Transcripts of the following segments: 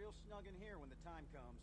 real snug in here when the time comes.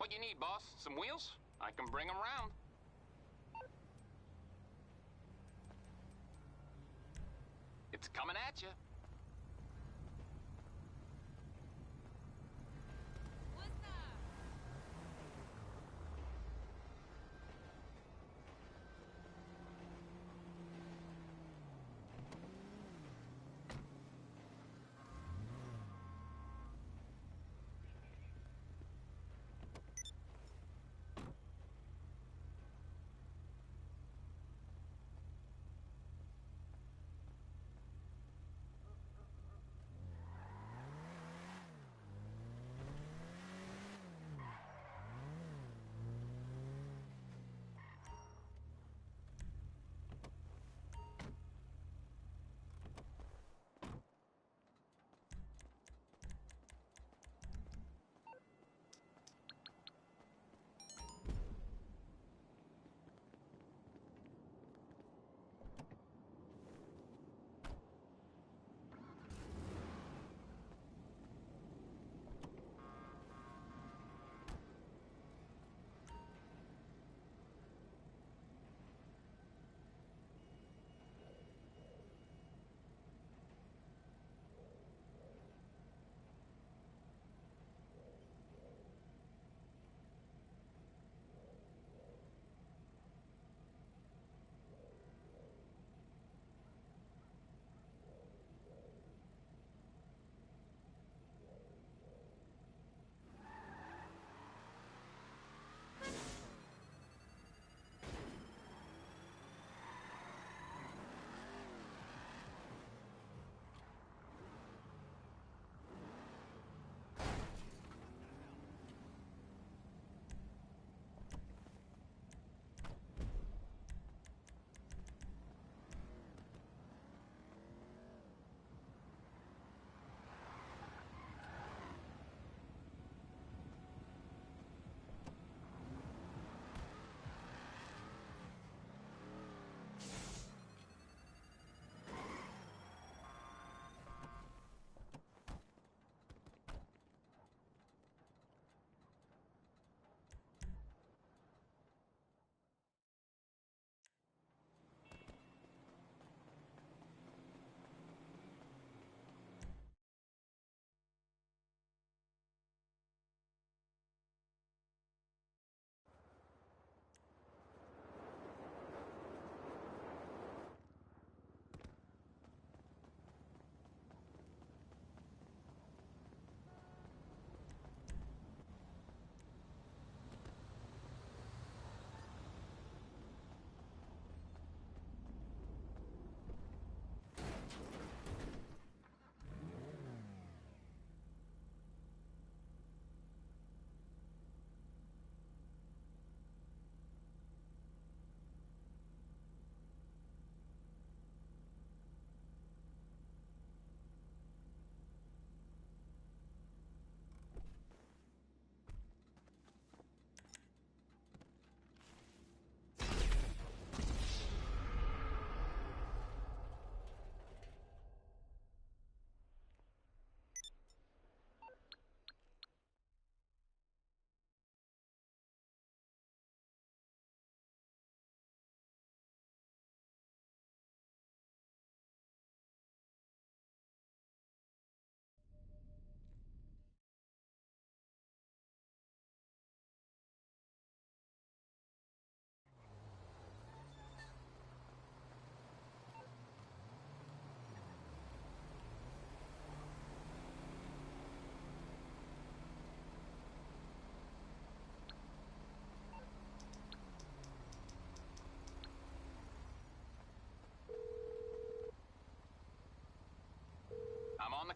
What you need, boss? Some wheels? I can bring them round. It's coming at you.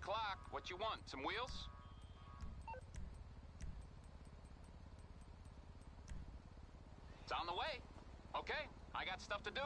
o'clock. What you want? Some wheels? It's on the way. Okay, I got stuff to do.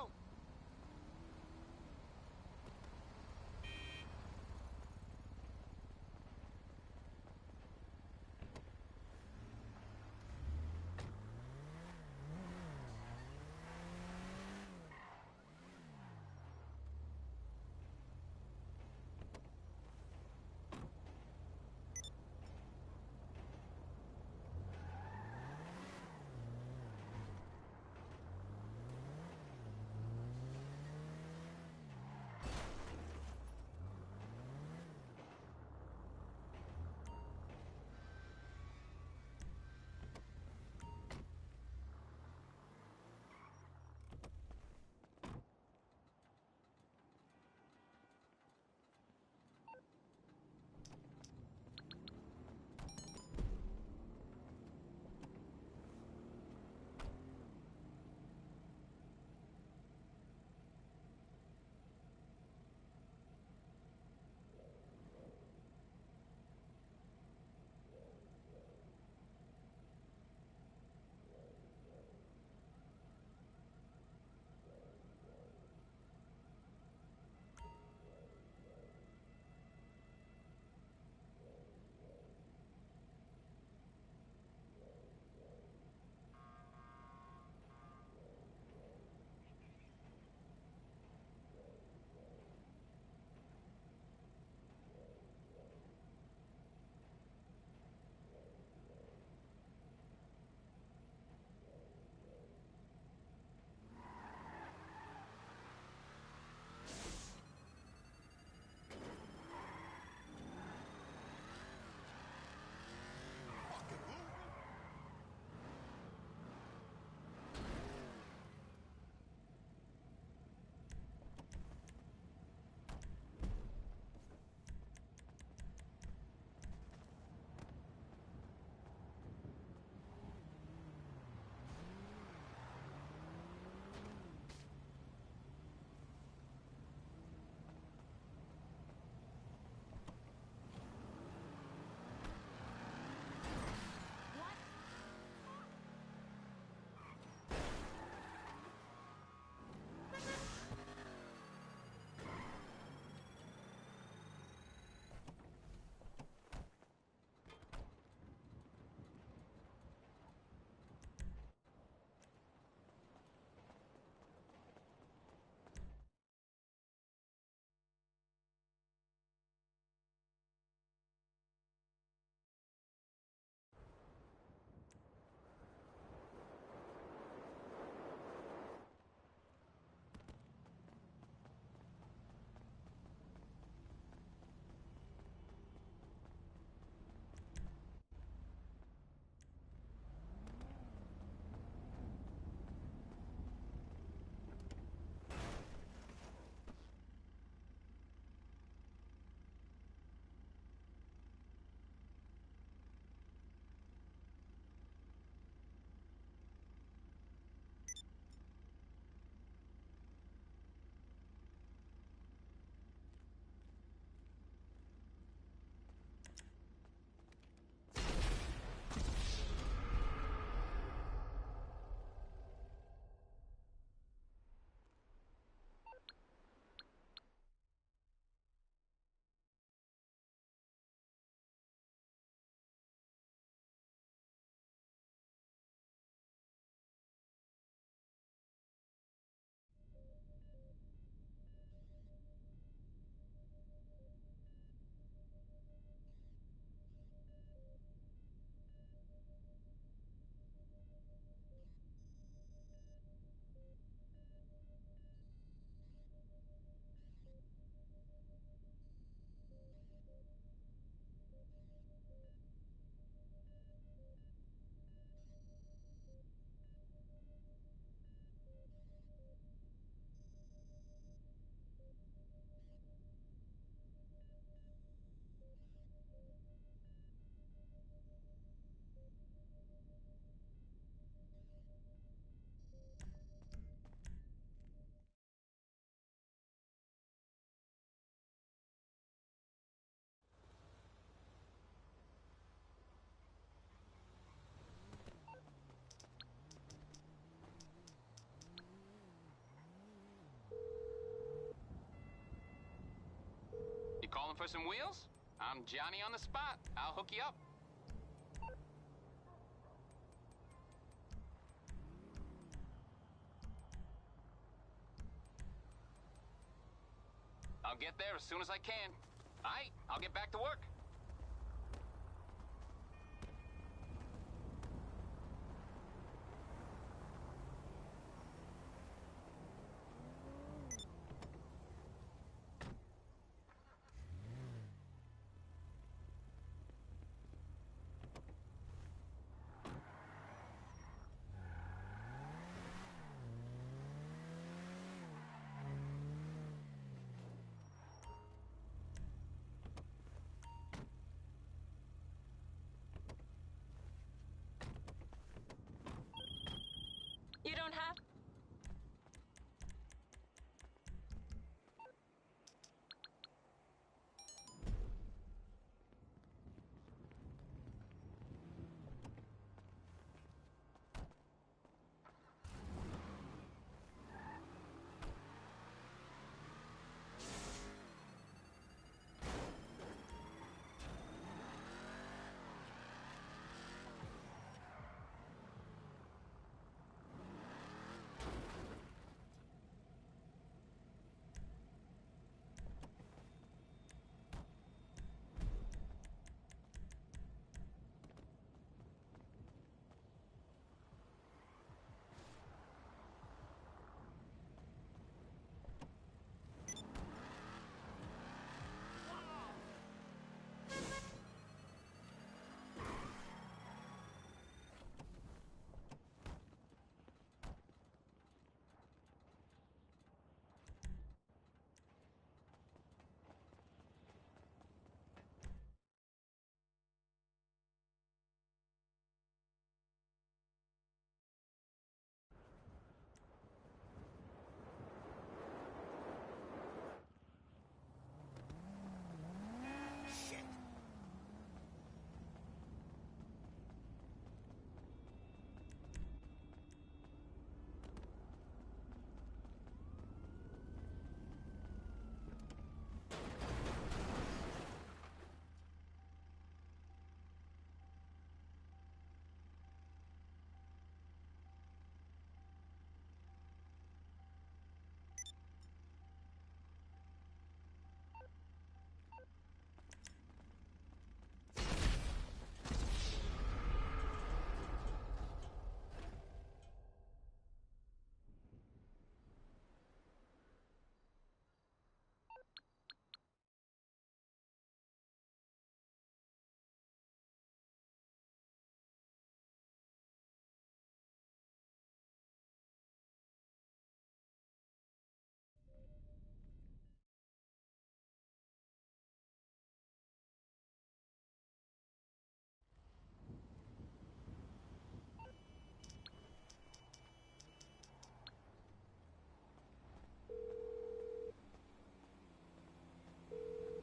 for some wheels? I'm Johnny on the spot. I'll hook you up. I'll get there as soon as I can. All right, I'll get back to work. You don't have...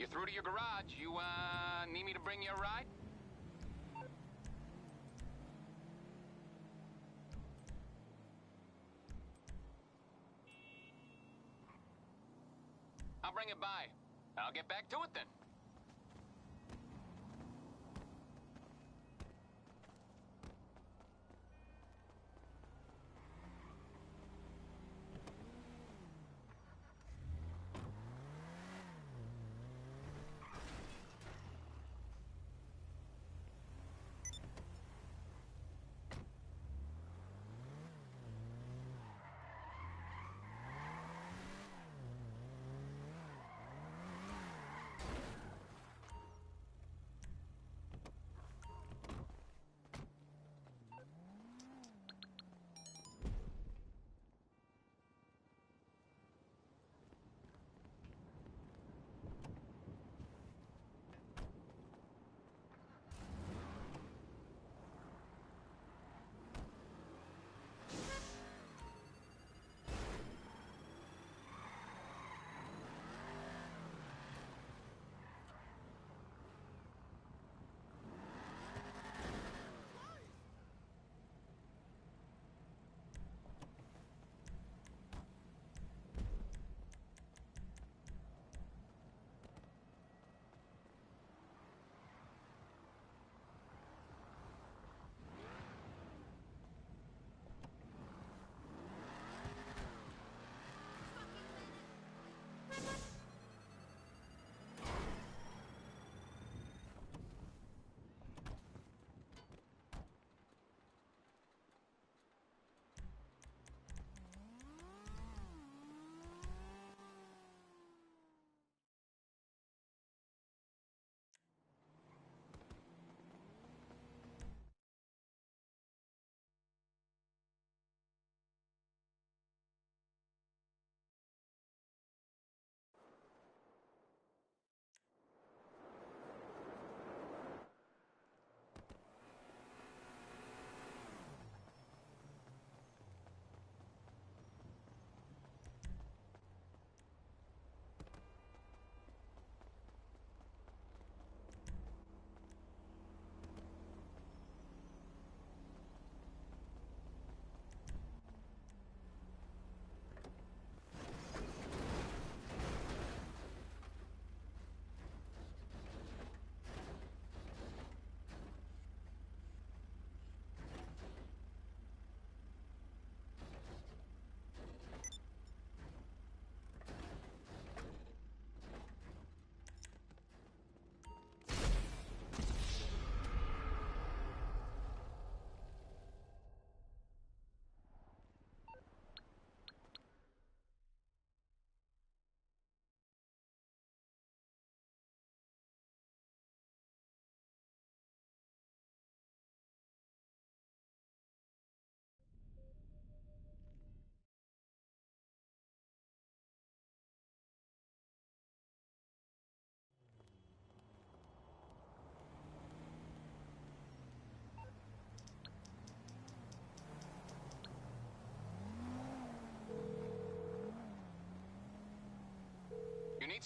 You're through to your garage. You, need me to bring you a ride? I'll bring it by. I'll get back to it then.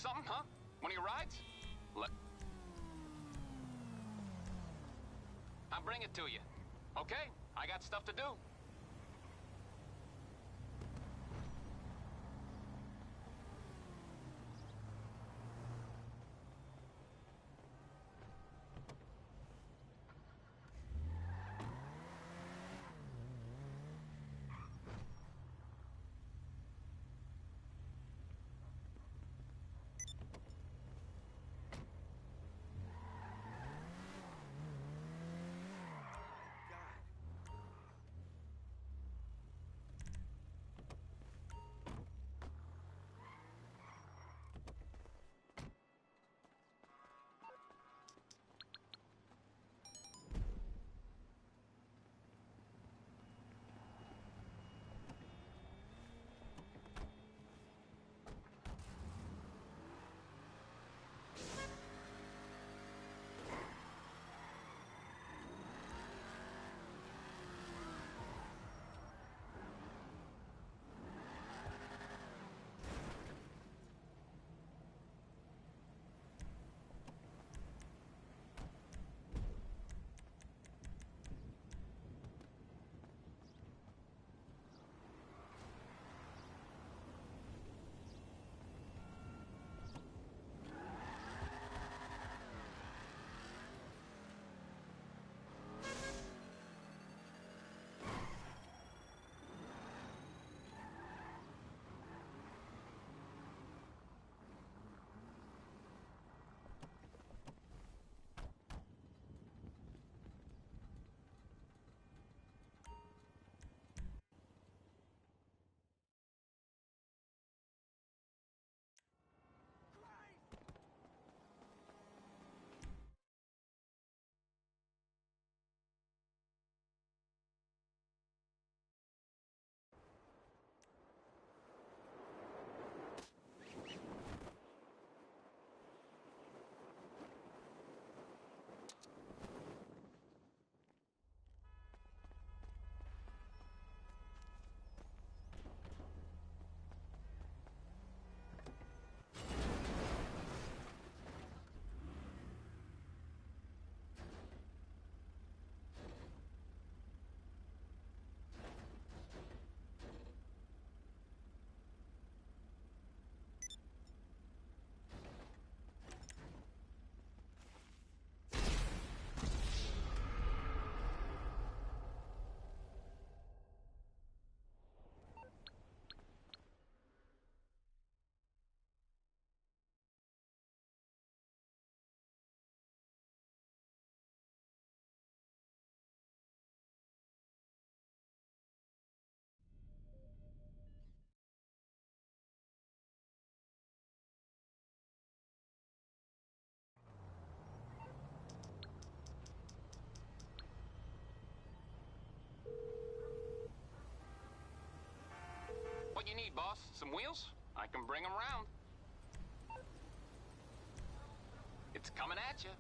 something, huh? One of your rides? I'll bring it to you. Okay, I got stuff to do. What you need, boss? Some wheels? I can bring them round. It's coming at you.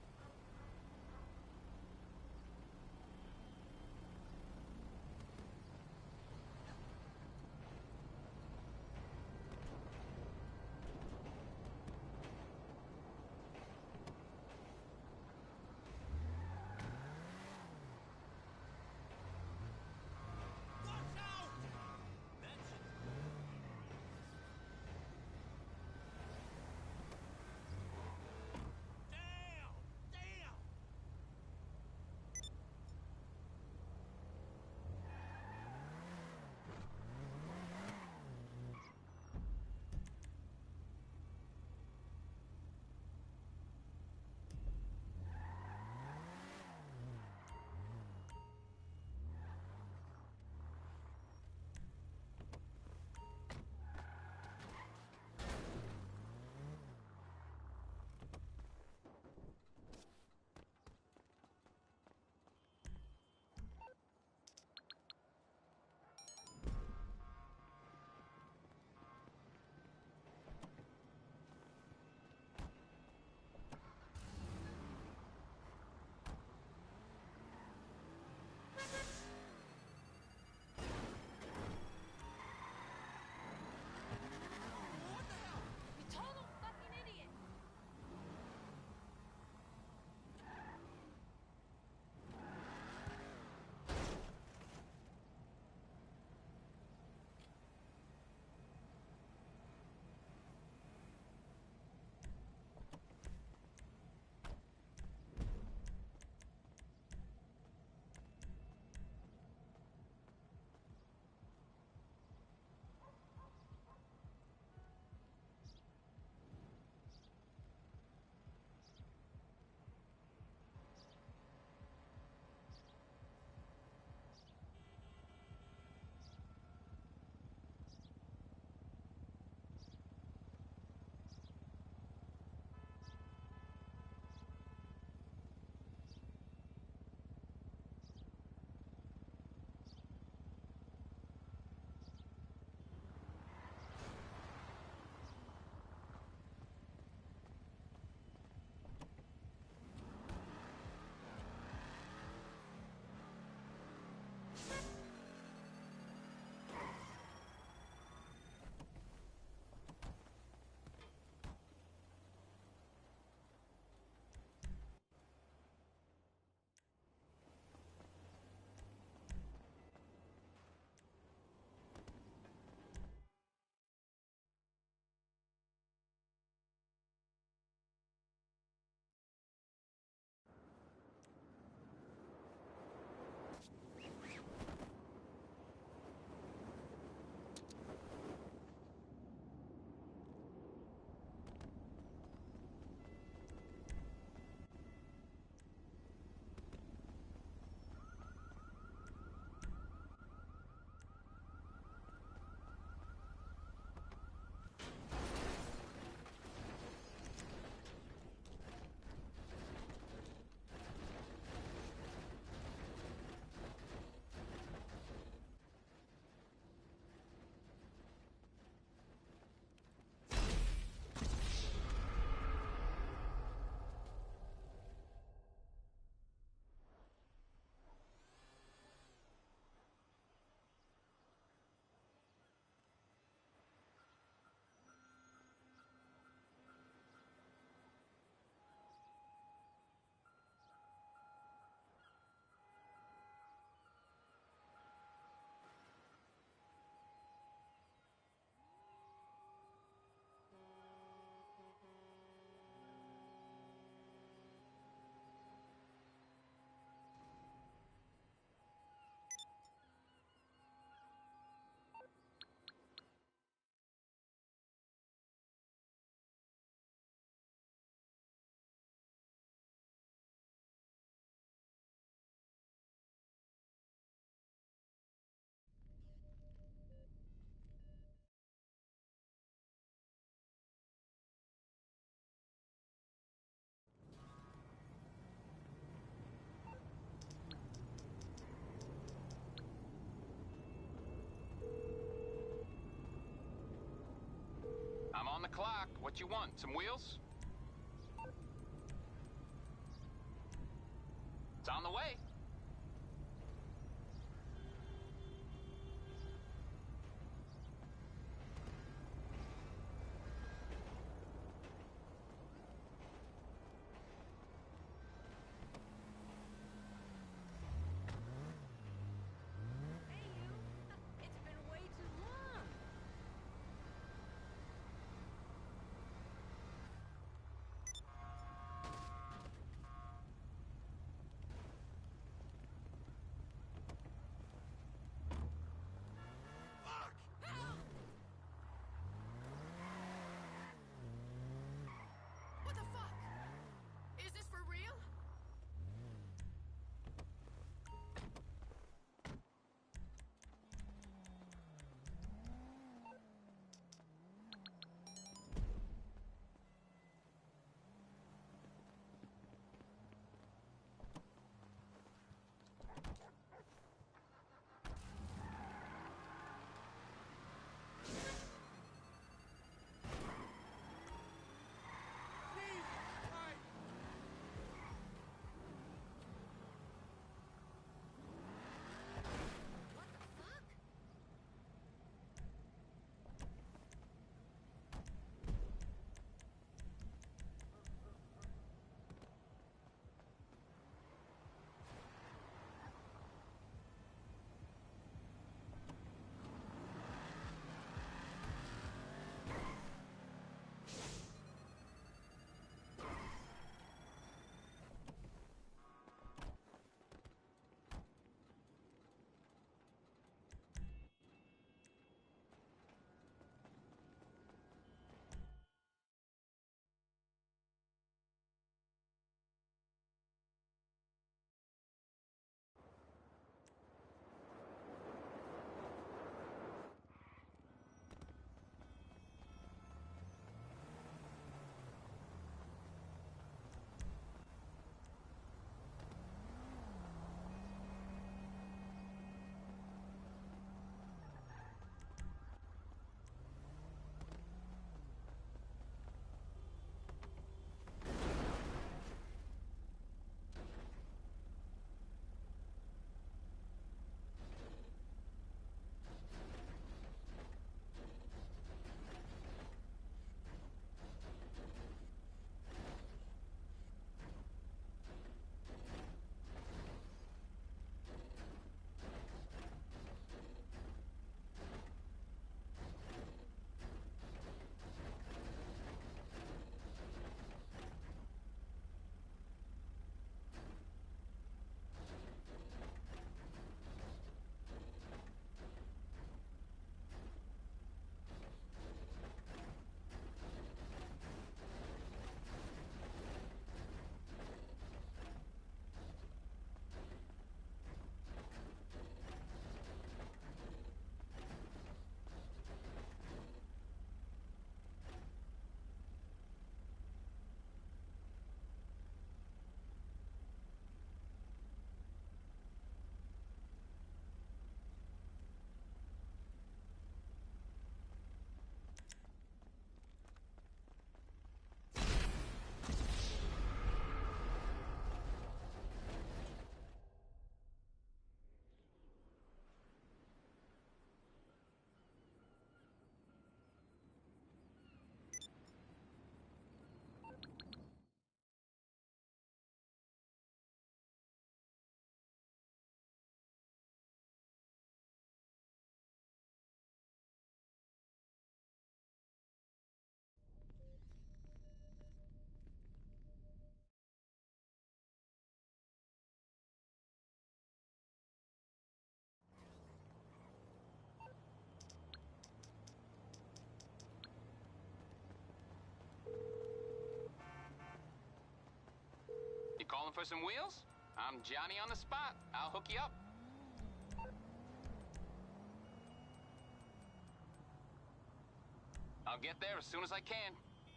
o'clock. What you want? Some wheels? It's on the way. Hey, you. It's been way too long. What the fuck? Is this for real? What the fuck? You calling for some wheels? I'm Johnny on the spot. I'll hook you up. I'll get there as soon as I can.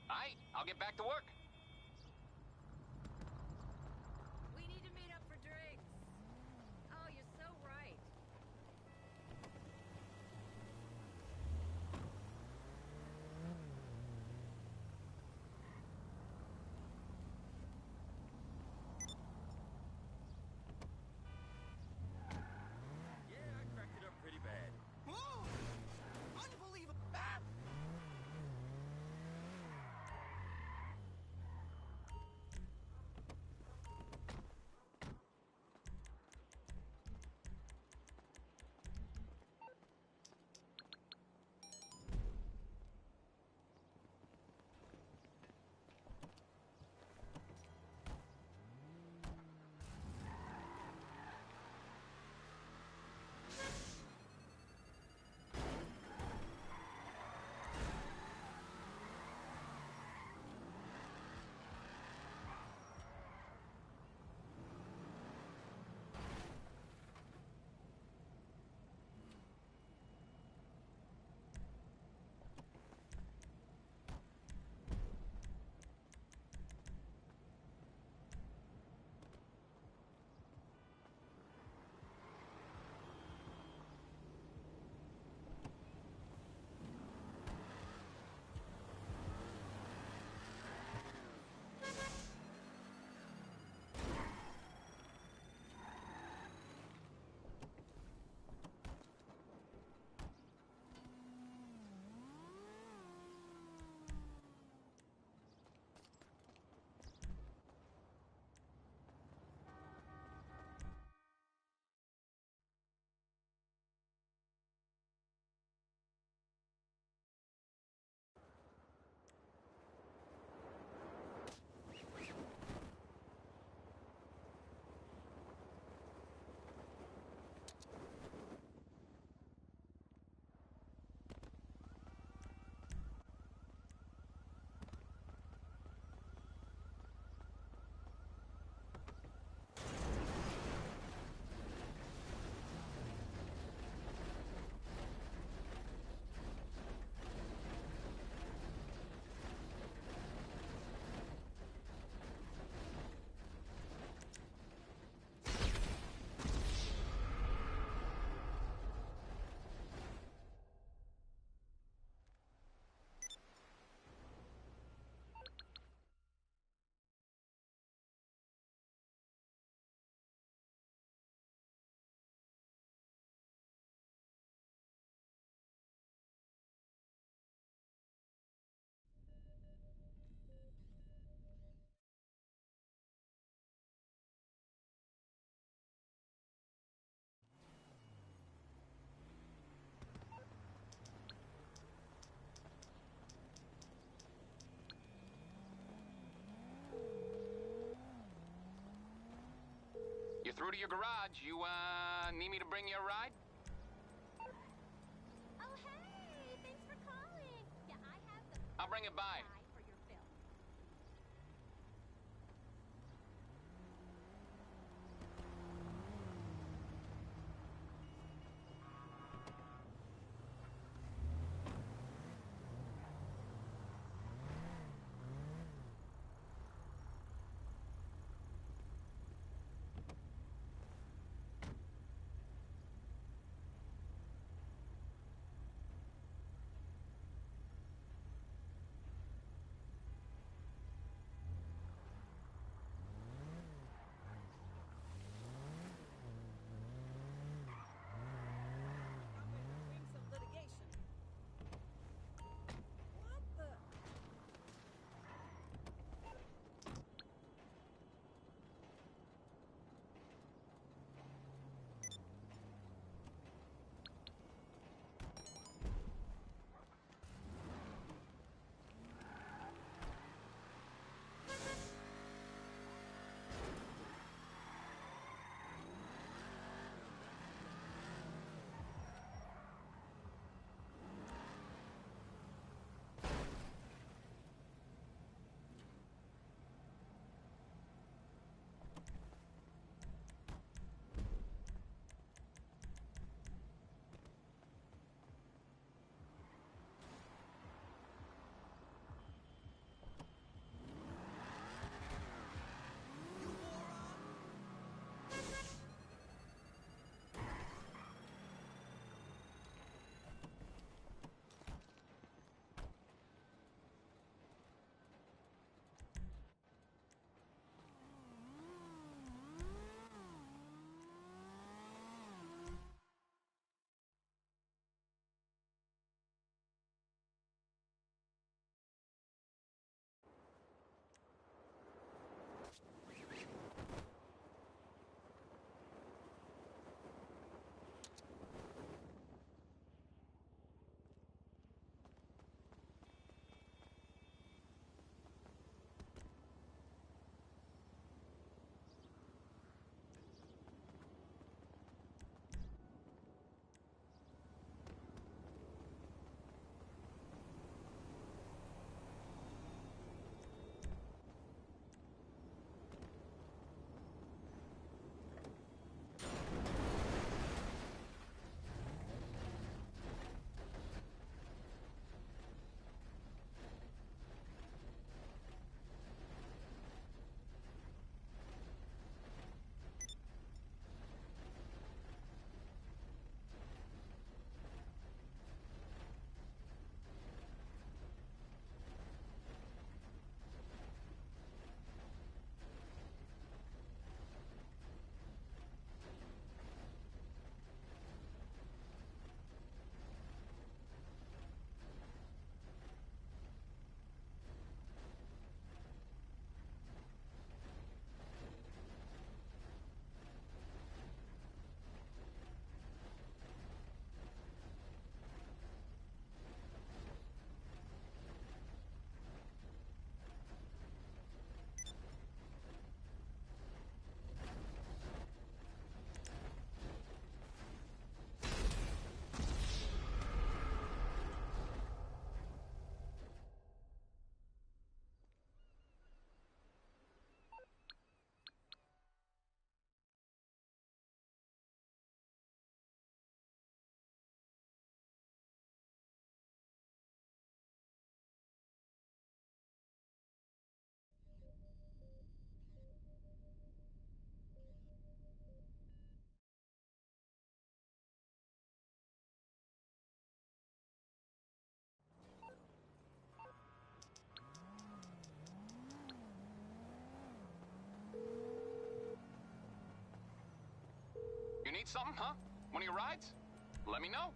All right, I'll get back to work. We need to meet up for drinks. Oh, you're so right. through to your garage. You, need me to bring you a ride? Oh, hey! Thanks for calling. Yeah, I have the I'll bring it by. guy for your bill. You need something, huh? One of your rides? Let me know.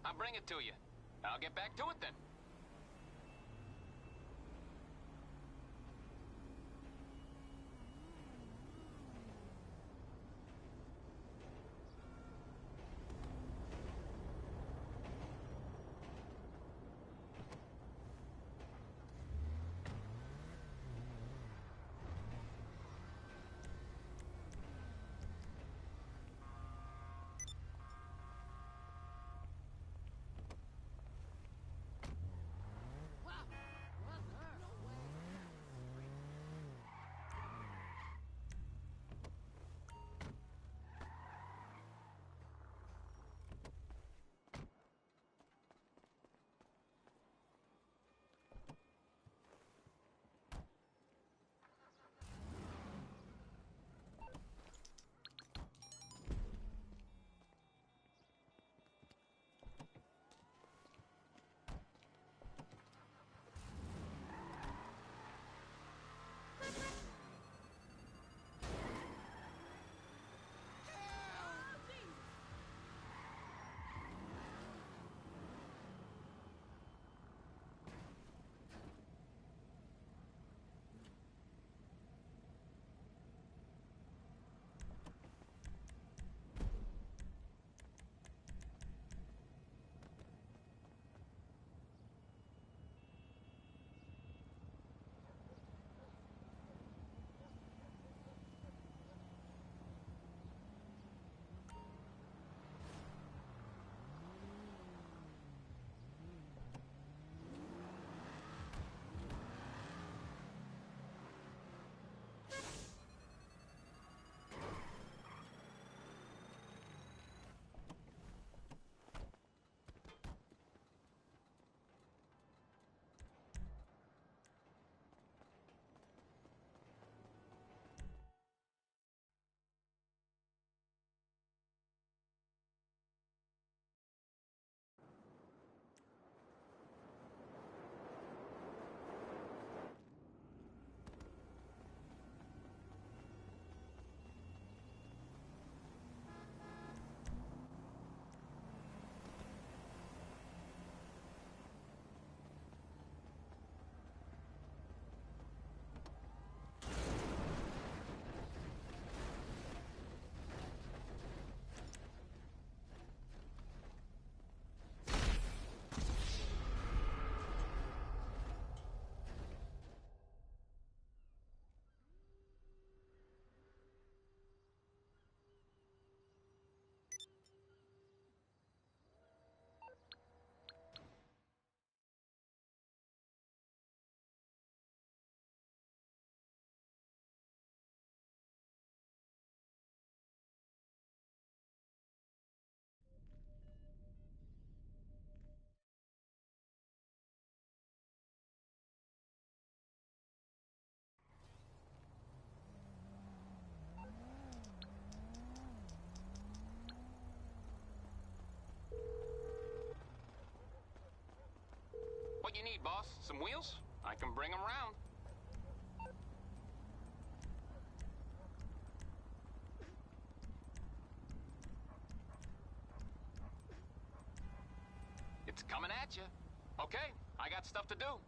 I'll bring it to you. I'll get back to it then. you need, boss? Some wheels? I can bring them round. It's coming at you. Okay, I got stuff to do.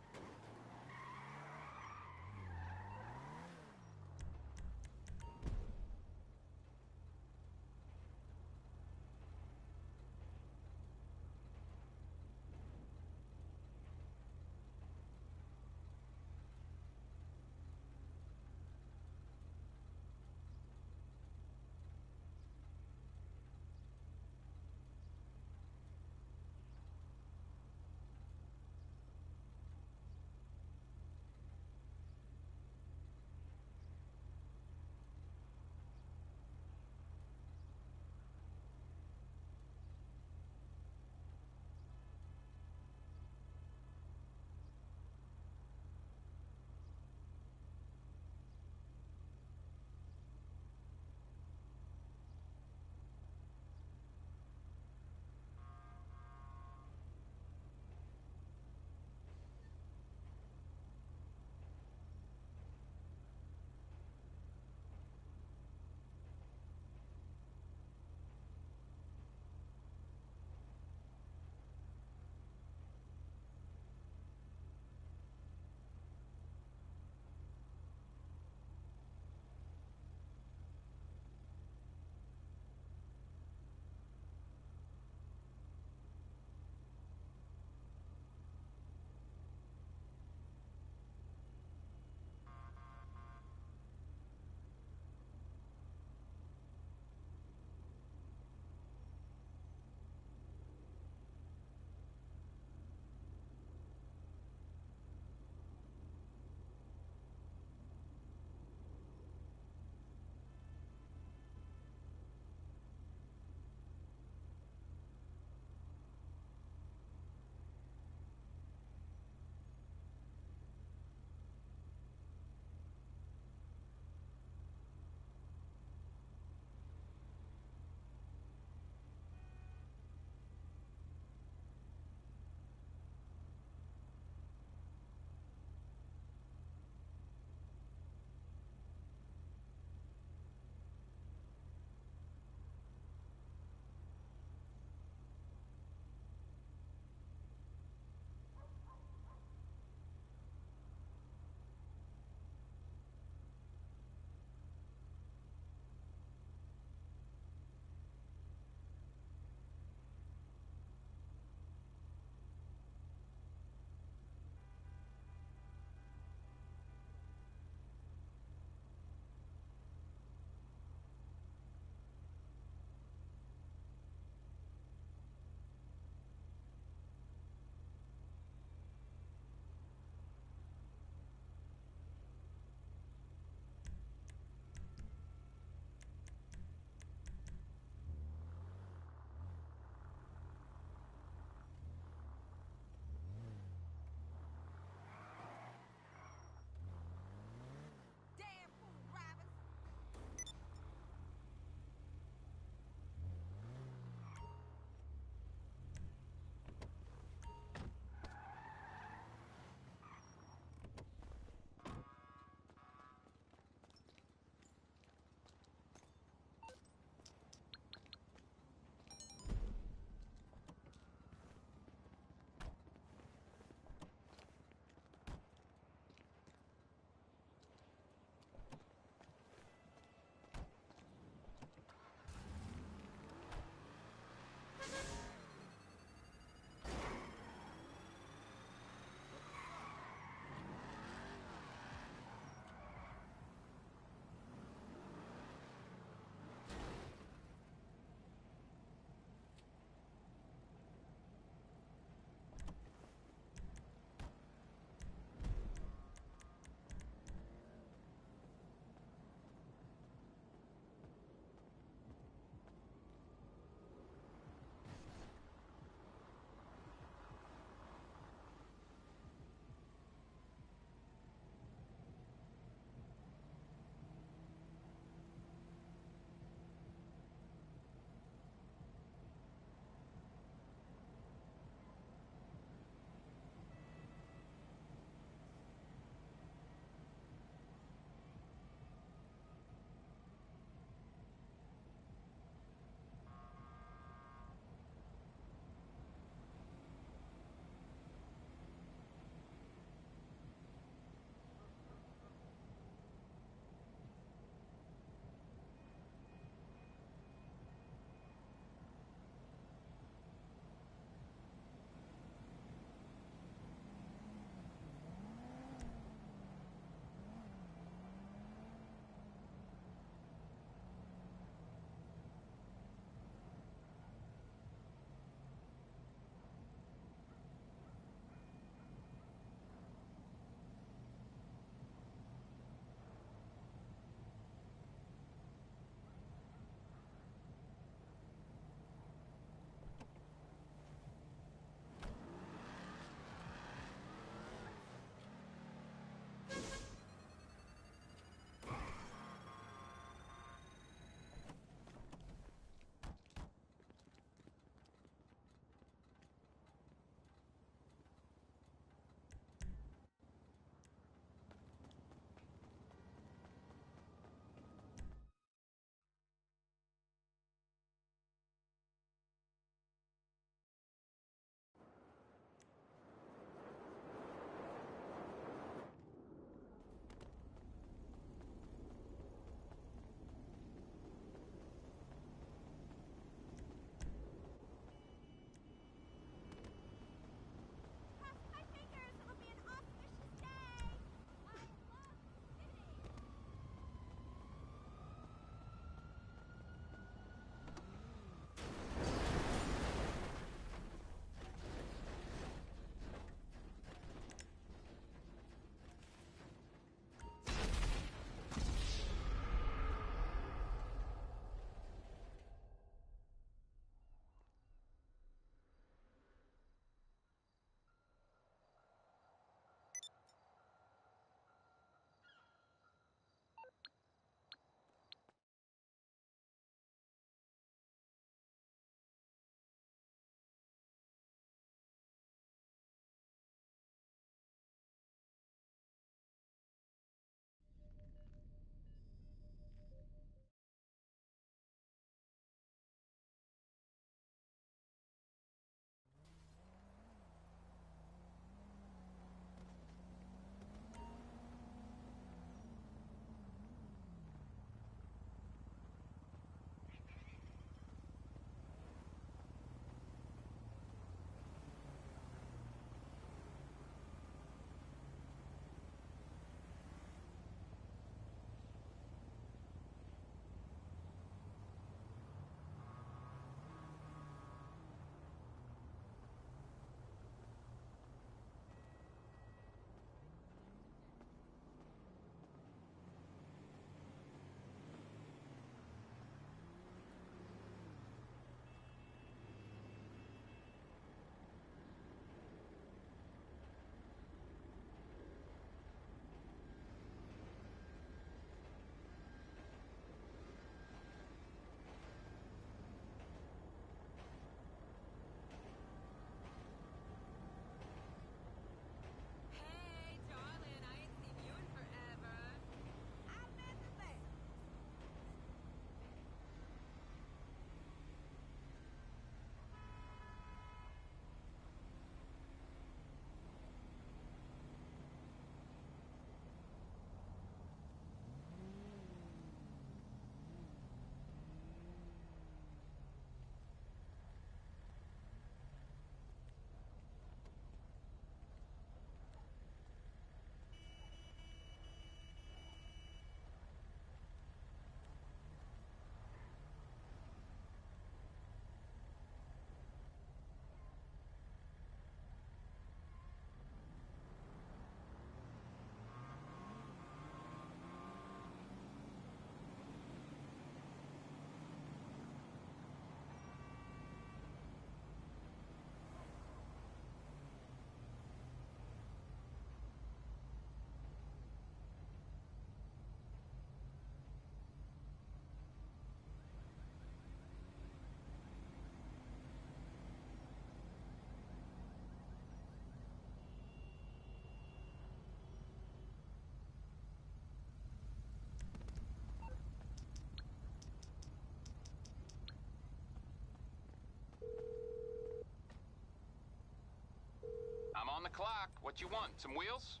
o'clock. What you want? Some wheels?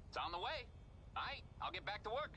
It's on the way. All right, I'll get back to work.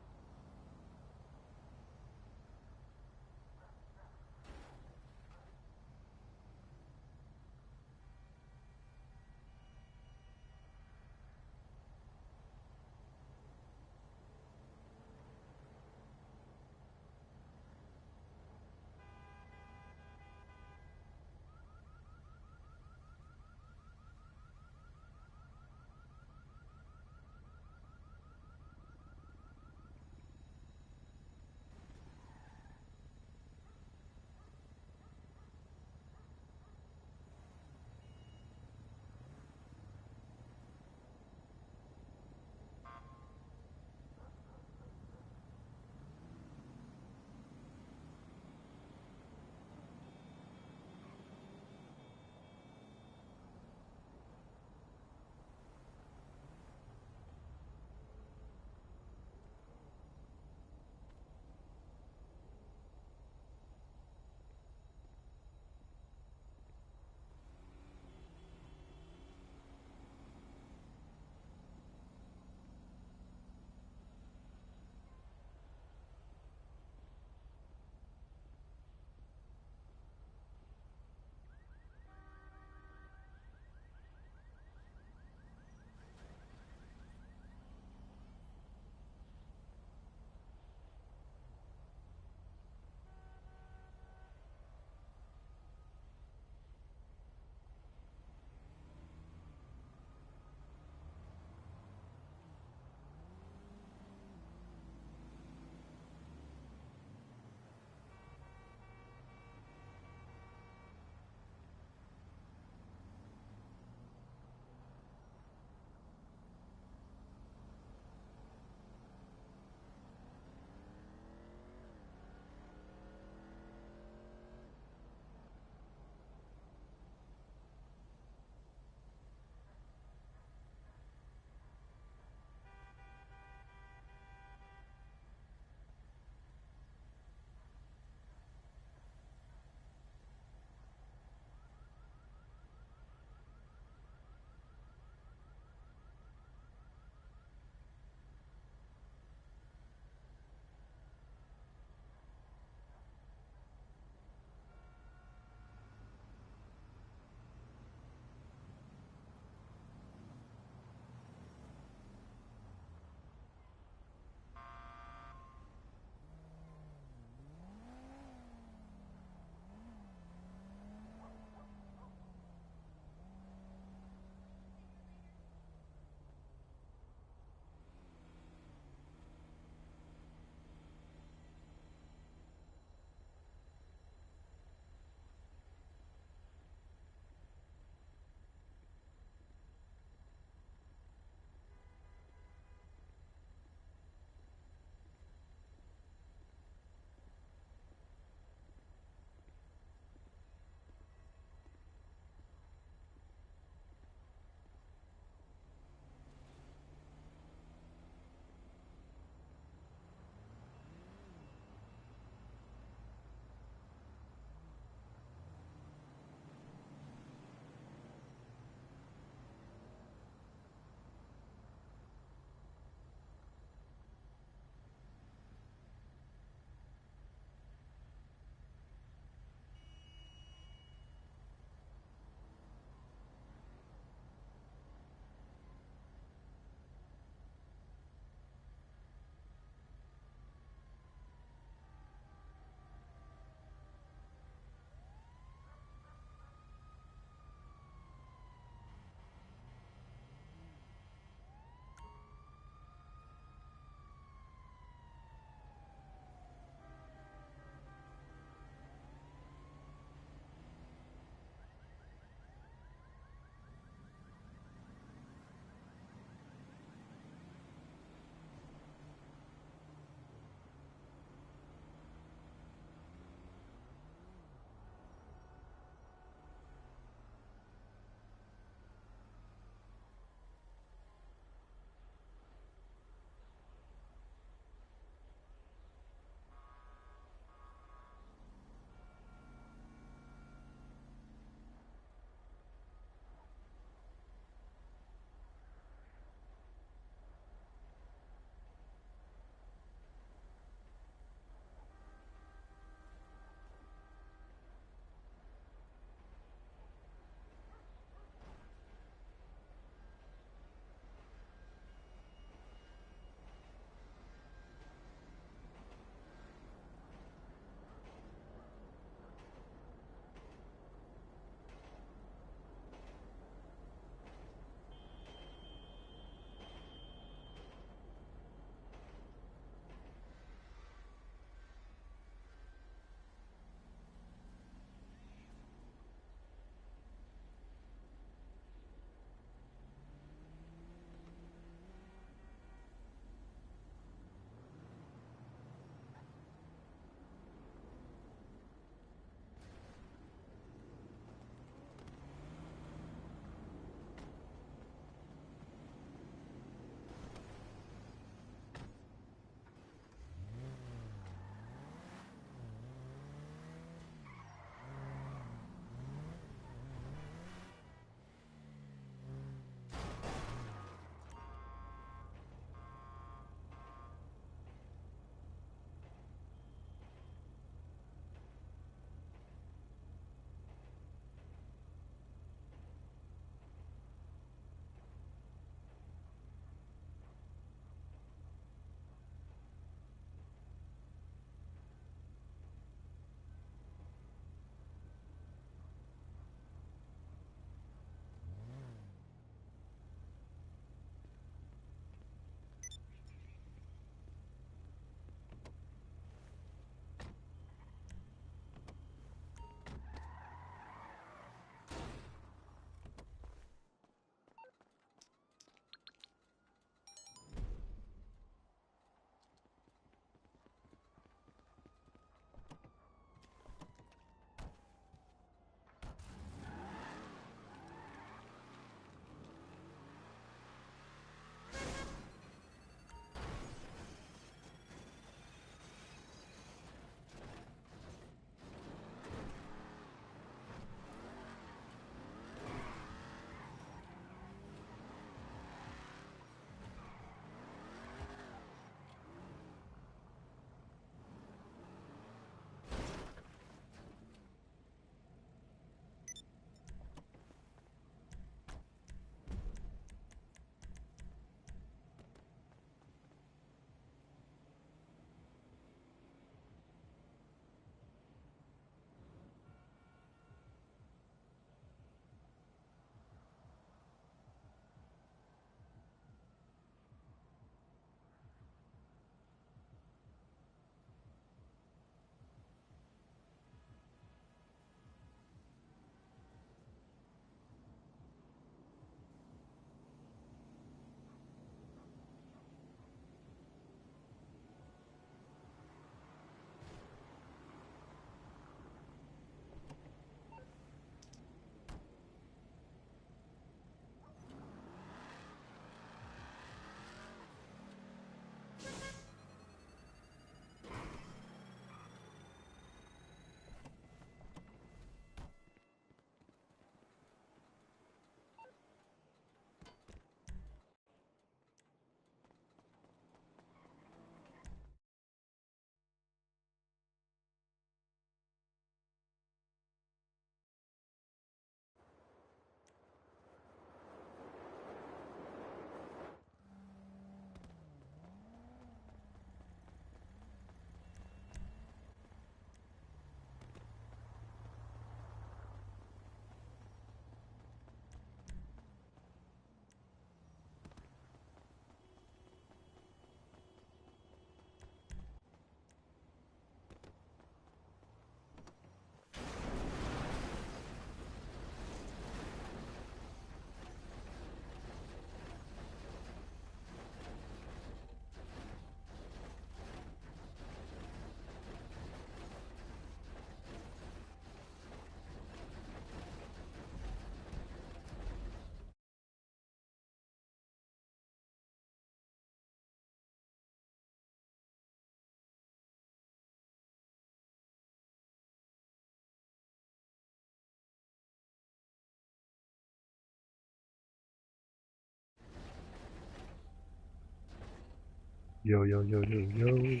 Yo, yo, yo, yo, yo.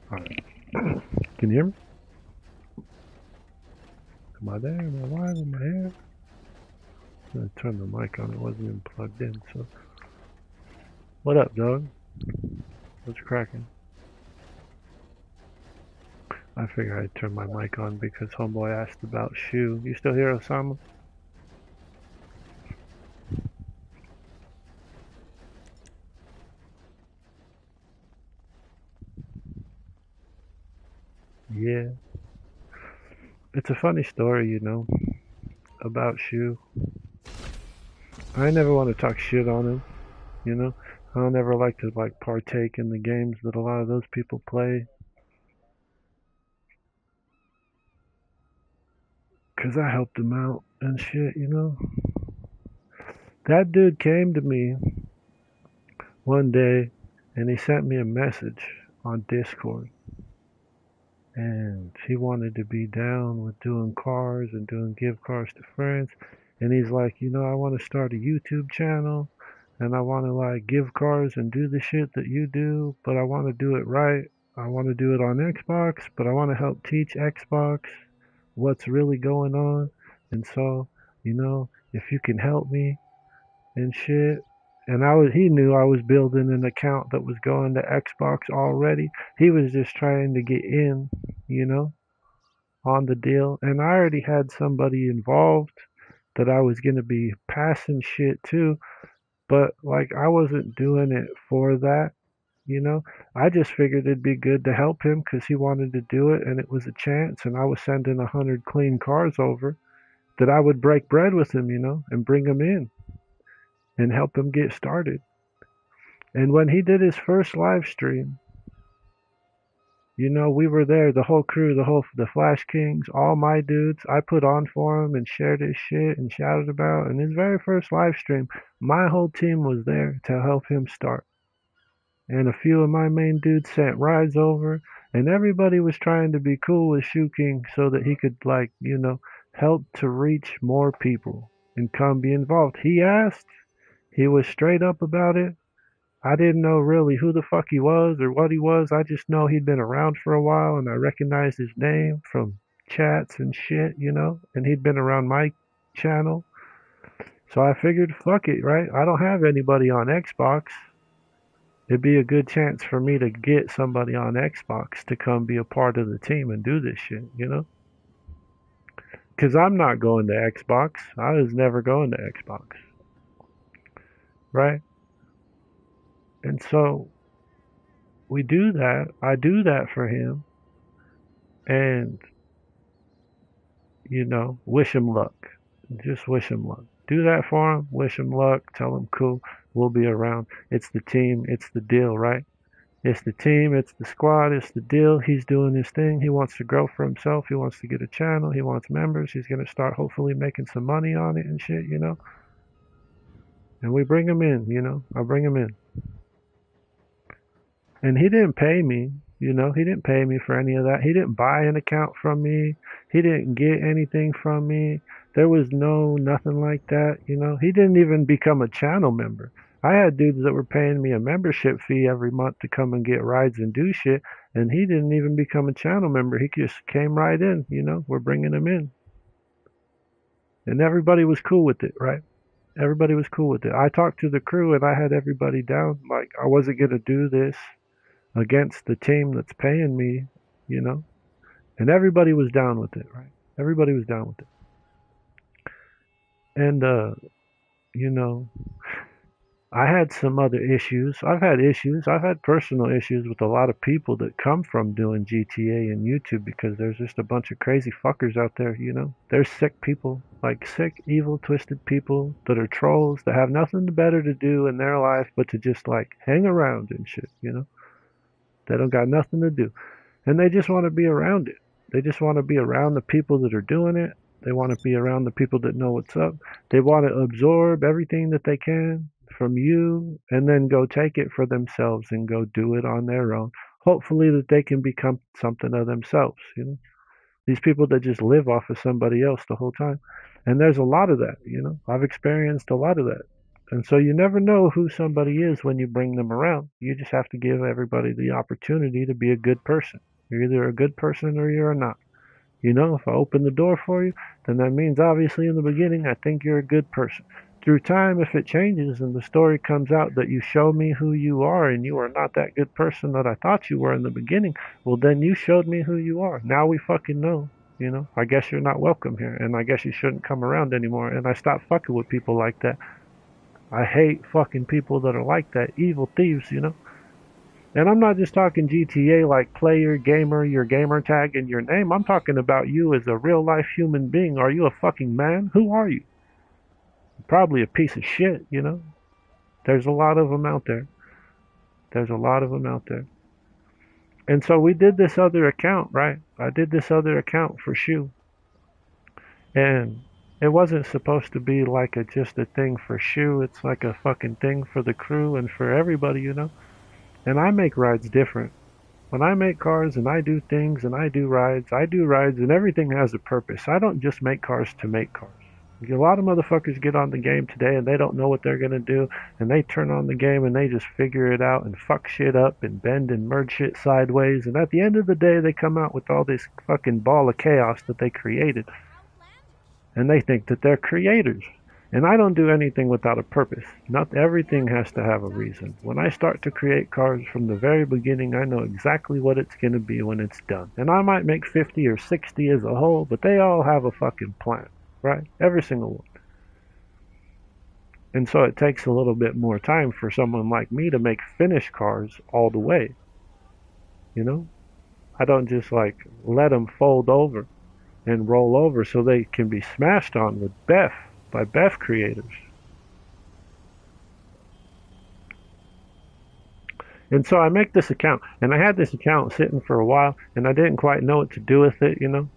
Alright. Can you hear me? Am I there? Am I live? Am I here? I'm gonna turn the mic on. It wasn't even plugged in, so. What up, dog? What's cracking? I figured I'd turn my mic on because homeboy asked about Shu. You still here, Osama? Yeah. It's a funny story, about Shu. I never want to talk shit on him, you know? I don't ever like to partake in the games that a lot of those people play. 'Cause I helped him out and shit. That dude came to me one day and he sent me a message on Discord. And he wanted to be down with doing cars and doing gift cards to friends. And he's like, I want to start a YouTube channel and I want to give cars and do the shit that you do, but I want to do it right. I want to do it on Xbox, but I want to help teach Xbox what's really going on. And so, if you can help me and shit. And he knew I was building an account that was going to Xbox already. He was just trying to get in, you know, on the deal. And I already had somebody involved that I was going to be passing shit to, but I wasn't doing it for that, you know. I just figured it'd be good to help him because he wanted to do it and it was a chance. And I was sending 100 clean cars over that I would break bread with him, and bring him in and help him get started. And when he did his first live stream, we were there, the whole crew, the Flash Kings, all my dudes. I put on for him and shared his shit and shouted about. And his very first live stream, my whole team was there to help him start. And a few of my main dudes sent rides over, and everybody was trying to be cool with Shoe King so that he could help to reach more people and come be involved. He asked, he was straight up about it. I didn't know really who the fuck he was or what he was. I just know he'd been around for a while and I recognized his name from chats and shit, and he'd been around my channel. So I figured, fuck it, right? I don't have anybody on Xbox. It'd be a good chance for me to get somebody on Xbox to come be a part of the team and do this shit. Because I'm not going to Xbox. I was never going to Xbox. Right? And so we do that. I do that for him. And, wish him luck. Just wish him luck. Do that for him. Wish him luck. Tell him, cool. We'll be around. It's the team. It's the deal, right? It's the team. It's the squad. It's the deal. He's doing his thing. He wants to grow for himself. He wants to get a channel. He wants members. He's going to start hopefully making some money on it and shit. And we bring him in. I bring him in. And he didn't pay me, he didn't pay me for any of that. He didn't buy an account from me. He didn't get anything from me. There was nothing like that, He didn't even become a channel member. I had dudes that were paying me a membership fee every month to come and get rides and do shit, and he didn't even become a channel member. He just came right in, We're bringing him in. And everybody was cool with it, right? Everybody was cool with it. I talked to the crew and I had everybody down. I wasn't going to do this against the team that's paying me, and everybody was down with it, right? Everybody was down with it. And, I had some other issues. I've had issues. I've had personal issues with a lot of people that come from doing GTA and YouTube because there's just a bunch of crazy fuckers out there, There's sick people, sick, evil, twisted people that are trolls that have nothing better to do in their life but to just hang around and shit, They don't got nothing to do. And they just want to be around it. They just want to be around the people that are doing it. They want to be around the people that know what's up. They want to absorb everything that they can from you and then go take it for themselves and go do it on their own. Hopefully that they can become something of themselves, These people that just live off of somebody else the whole time. And there's a lot of that, I've experienced a lot of that. And so you never know who somebody is when you bring them around. You just have to give everybody the opportunity to be a good person. You're either a good person or you're not. You know, if I open the door for you, then that means obviously in the beginning I think you're a good person. Through time, if it changes and the story comes out that you show me who you are and you are not that good person that I thought you were in the beginning, well, then you showed me who you are. Now we fucking know. You know, I guess you're not welcome here, and I guess you shouldn't come around anymore. And I stopped fucking with people like that. I hate fucking people that are like that, evil thieves, you know. And I'm not just talking GTA like player, gamer, your gamer tag, and your name. I'm talking about you as a real life human being. Are you a fucking man? Who are you? Probably a piece of shit, you know. There's a lot of them out there. There's a lot of them out there. And so we did this other account, right? I did this other account for Shu. And it wasn't supposed to be like just a thing for Shu. It's like a fucking thing for the crew and for everybody, you know. And I make rides different. When I make cars and I do things and I do rides and everything has a purpose. I don't just make cars to make cars. A lot of motherfuckers get on the game today and they don't know what they're going to do, and they turn on the game and they just figure it out and fuck shit up and bend and merge shit sideways, and at the end of the day they come out with all this fucking ball of chaos that they created. And they think that they're creators. And I don't do anything without a purpose. Not everything has to have a reason. When I start to create cars from the very beginning, I know exactly what it's going to be when it's done. And I might make 50 or 60 as a whole, but they all have a fucking plan, right? Every single one. And so it takes a little bit more time for someone like me to make finished cars all the way. You know? I don't just like let them fold over and roll over so they can be smashed on with BEF. By BEF creators. And so I make this account, and I had this account sitting for a while, and I didn't quite know what to do with it, you know.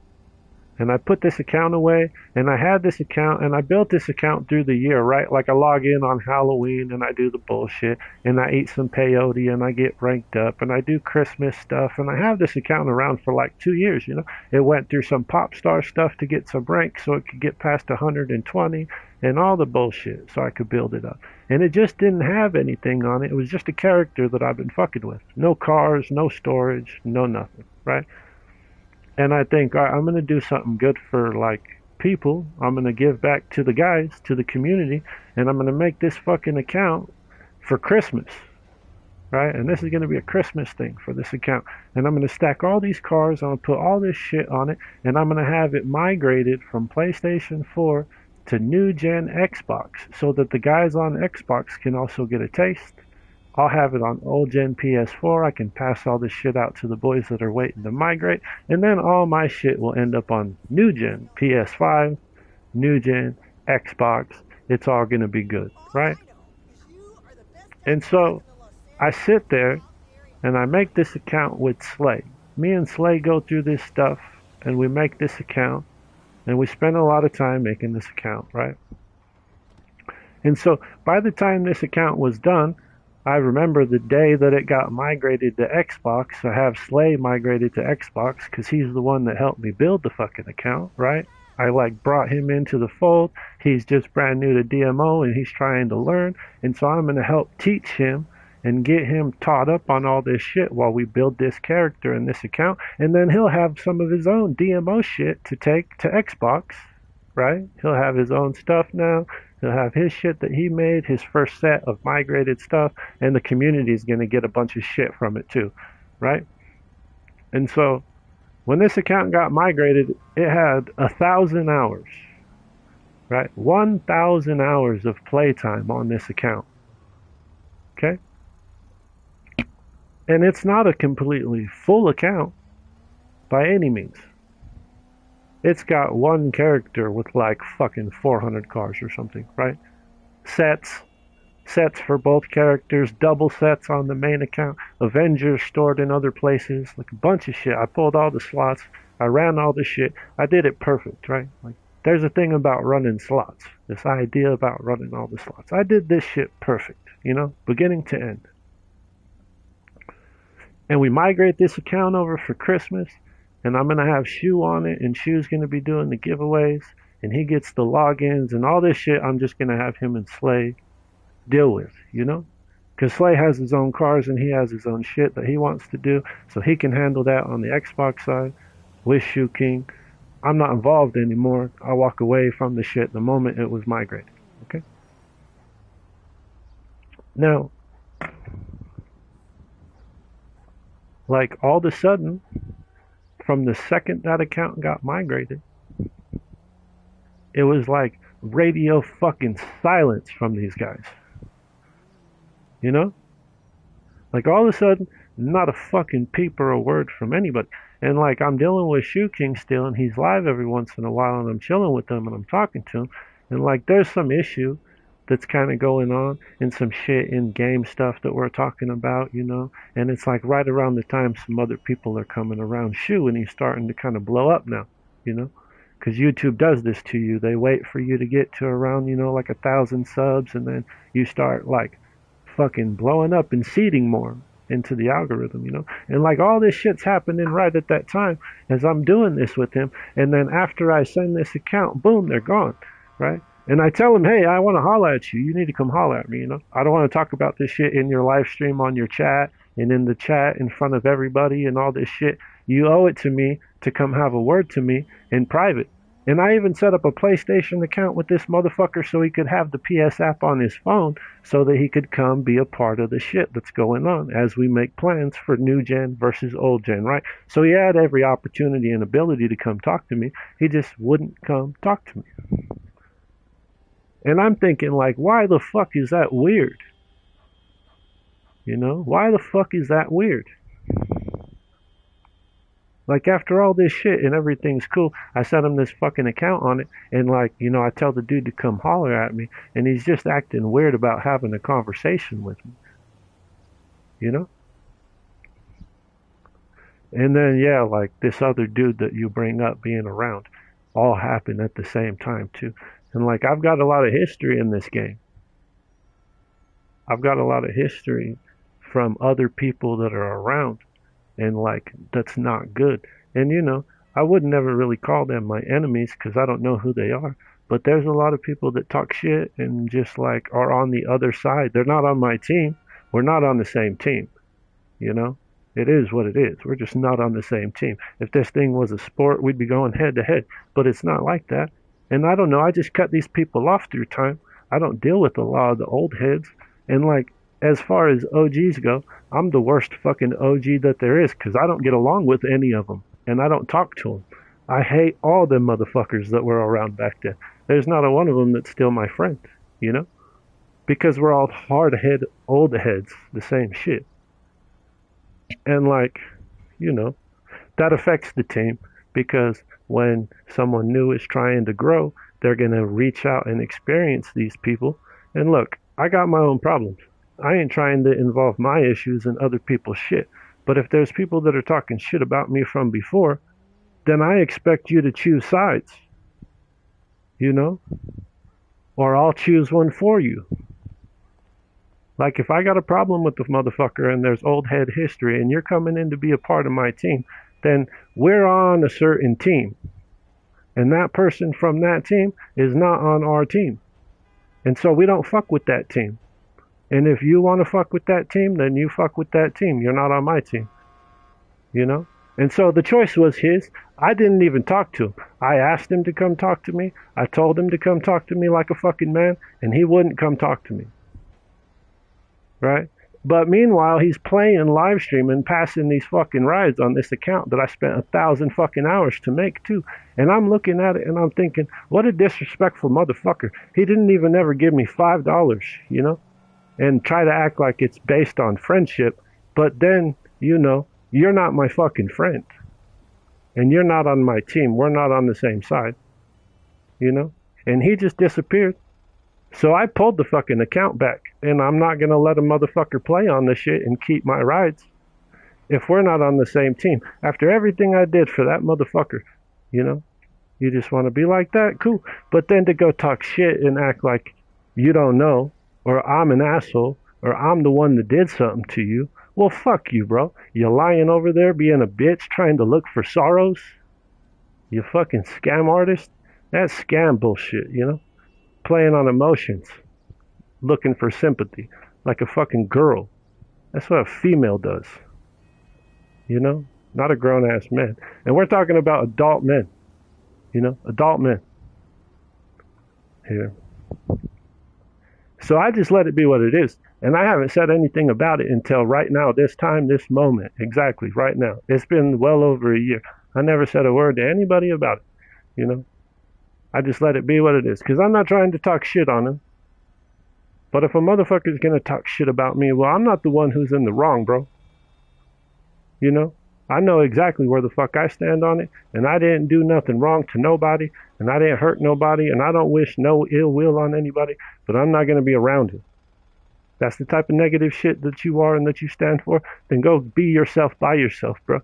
And I put this account away, and I had this account, and I built this account through the year, right? Like I log in on Halloween, and I do the bullshit, and I eat some peyote, and I get ranked up, and I do Christmas stuff, and I have this account around for like 2 years, you know. It went through some pop star stuff to get some rank so it could get past 120, and all the bullshit, so I could build it up. And it just didn't have anything on it. It was just a character that I've been fucking with. No cars, no storage, no nothing, right? And I think, all right, I'm going to do something good for, like, people. I'm going to give back to the guys, to the community, and I'm going to make this fucking account for Christmas, right? And this is going to be a Christmas thing for this account. And I'm going to stack all these cars, I'm going to put all this shit on it, and I'm going to have it migrated from PlayStation 4 to new-gen Xbox so that the guys on Xbox can also get a taste. I'll have it on old gen PS4. I can pass all this shit out to the boys that are waiting to migrate. And then all my shit will end up on new gen PS5, new gen Xbox. It's all going to be good, right? And so I sit there and I make this account with Slay. Me and Slay go through this stuff and we make this account. And we spend a lot of time making this account, right? And so by the time this account was done, I remember the day that it got migrated to Xbox. I have Slay migrated to Xbox because he's the one that helped me build the fucking account, right? I like brought him into the fold. He's just brand new to DMO and he's trying to learn. And so I'm going to help teach him and get him taught up on all this shit while we build this character in this account. And then he'll have some of his own DMO shit to take to Xbox, right? He'll have his own stuff now. He'll have his shit that he made, his first set of migrated stuff, and the community is going to get a bunch of shit from it too, right? And so when this account got migrated, it had 1,000 hours, right? 1,000 hours of playtime on this account, okay? And it's not a completely full account by any means. It's got one character with like fucking 400 cars or something, right? Sets for both characters, double sets on the main account, Avengers stored in other places, like a bunch of shit. I pulled all the slots, I ran all the shit, I did it perfect, right? Like, there's a thing about running slots, this idea about running all the slots. I did this shit perfect, you know, beginning to end. And we migrate this account over for Christmas. And I'm going to have Shu on it, and Shu's going to be doing the giveaways, and he gets the logins, and all this shit I'm just going to have him and Slay deal with, you know? Because Slay has his own cars and he has his own shit that he wants to do, so he can handle that on the Xbox side with Shoe King. I'm not involved anymore. I walk away from the shit the moment it was migrated. Okay? Now, like all of a sudden, from the second that account got migrated, it was like radio fucking silence from these guys. You know? Like all of a sudden, not a fucking peep or a word from anybody. And like I'm dealing with Shoe King still, and he's live every once in a while, and I'm chilling with him and I'm talking to him, and like there's some issue that's kind of going on and some shit in game stuff that we're talking about, you know. And it's like right around the time some other people are coming around Shoe, and he's starting to kind of blow up now, you know. Because YouTube does this to you. They wait for you to get to around, you know, like 1,000 subs, and then you start like fucking blowing up and seeding more into the algorithm, you know. And like all this shit's happening right at that time as I'm doing this with him. And then after I send this account, boom, they're gone, right? And I tell him, hey, I want to holler at you. You need to come holler at me, you know. I don't want to talk about this shit in your live stream on your chat and in the chat in front of everybody and all this shit. You owe it to me to come have a word to me in private. And I even set up a PlayStation account with this motherfucker so he could have the PS app on his phone so that he could come be a part of the shit that's going on as we make plans for new gen versus old gen, right? So he had every opportunity and ability to come talk to me. He just wouldn't come talk to me. And I'm thinking, like, why the fuck is that weird? You know, why the fuck is that weird? Like, after all this shit and everything's cool, I sent him this fucking account on it, and like, you know, I tell the dude to come holler at me, and he's just acting weird about having a conversation with me. You know? And then, yeah, like, this other dude that you bring up being around, all happened at the same time, too. And like, I've got a lot of history in this game. I've got a lot of history from other people that are around. And like, that's not good. And you know, I would never really call them my enemies because I don't know who they are. But there's a lot of people that talk shit and just like are on the other side. They're not on my team. We're not on the same team. You know, it is what it is. We're just not on the same team. If this thing was a sport, we'd be going head to head. But it's not like that. And I don't know. I just cut these people off through time. I don't deal with a lot of the old heads. And like, as far as OGs go, I'm the worst fucking OG that there is because I don't get along with any of them and I don't talk to them. I hate all them motherfuckers that were around back then. There's not a one of them that's still my friend, you know? Because we're all hard-head, old heads, the same shit. And like, you know, that affects the team because when someone new is trying to grow, they're going to reach out and experience these people. And look, I got my own problems. I ain't trying to involve my issues in other people's shit. But if there's people that are talking shit about me from before, then I expect you to choose sides. You know? Or I'll choose one for you. Like if I got a problem with the motherfucker and there's old head history and you're coming in to be a part of my team, then we're on a certain team. And that person from that team is not on our team. And so we don't fuck with that team. And if you want to fuck with that team, then you fuck with that team. You're not on my team. You know? And so the choice was his. I didn't even talk to him. I asked him to come talk to me. I told him to come talk to me like a fucking man. And he wouldn't come talk to me. Right? But meanwhile, he's playing live streaming, passing these fucking rides on this account that I spent 1,000 fucking hours to make too. And I'm looking at it and I'm thinking, what a disrespectful motherfucker. He didn't even ever give me $5, you know? And try to act like it's based on friendship, but then, you know, you're not my fucking friend. And you're not on my team. We're not on the same side. You know? And he just disappeared. So I pulled the fucking account back. And I'm not going to let a motherfucker play on this shit and keep my rides if we're not on the same team. After everything I did for that motherfucker, you know? You just want to be like that? Cool. But then to go talk shit and act like you don't know, or I'm an asshole, or I'm the one that did something to you. Well, fuck you, bro. You lying over there being a bitch trying to look for sorrows? You fucking scam artist? That's scam bullshit, you know? Playing on emotions. looking for sympathy, like a fucking girl. That's what a female does, you know? Not a grown ass man. And we're talking about adult men, you know? Adult men here. So I just let it be what it is. And I haven't said anything about it until right now, this time, this moment. Exactly, right now. It's been well over a year. I never said a word to anybody about it, you know? I just let it be what it is. Because I'm not trying to talk shit on him. But if a motherfucker's gonna talk shit about me, well, I'm not the one who's in the wrong, bro. You know? I know exactly where the fuck I stand on it, and I didn't do nothing wrong to nobody, and I didn't hurt nobody, and I don't wish no ill will on anybody, but I'm not gonna be around it. That's the type of negative shit that you are and that you stand for, then go be yourself by yourself, bro.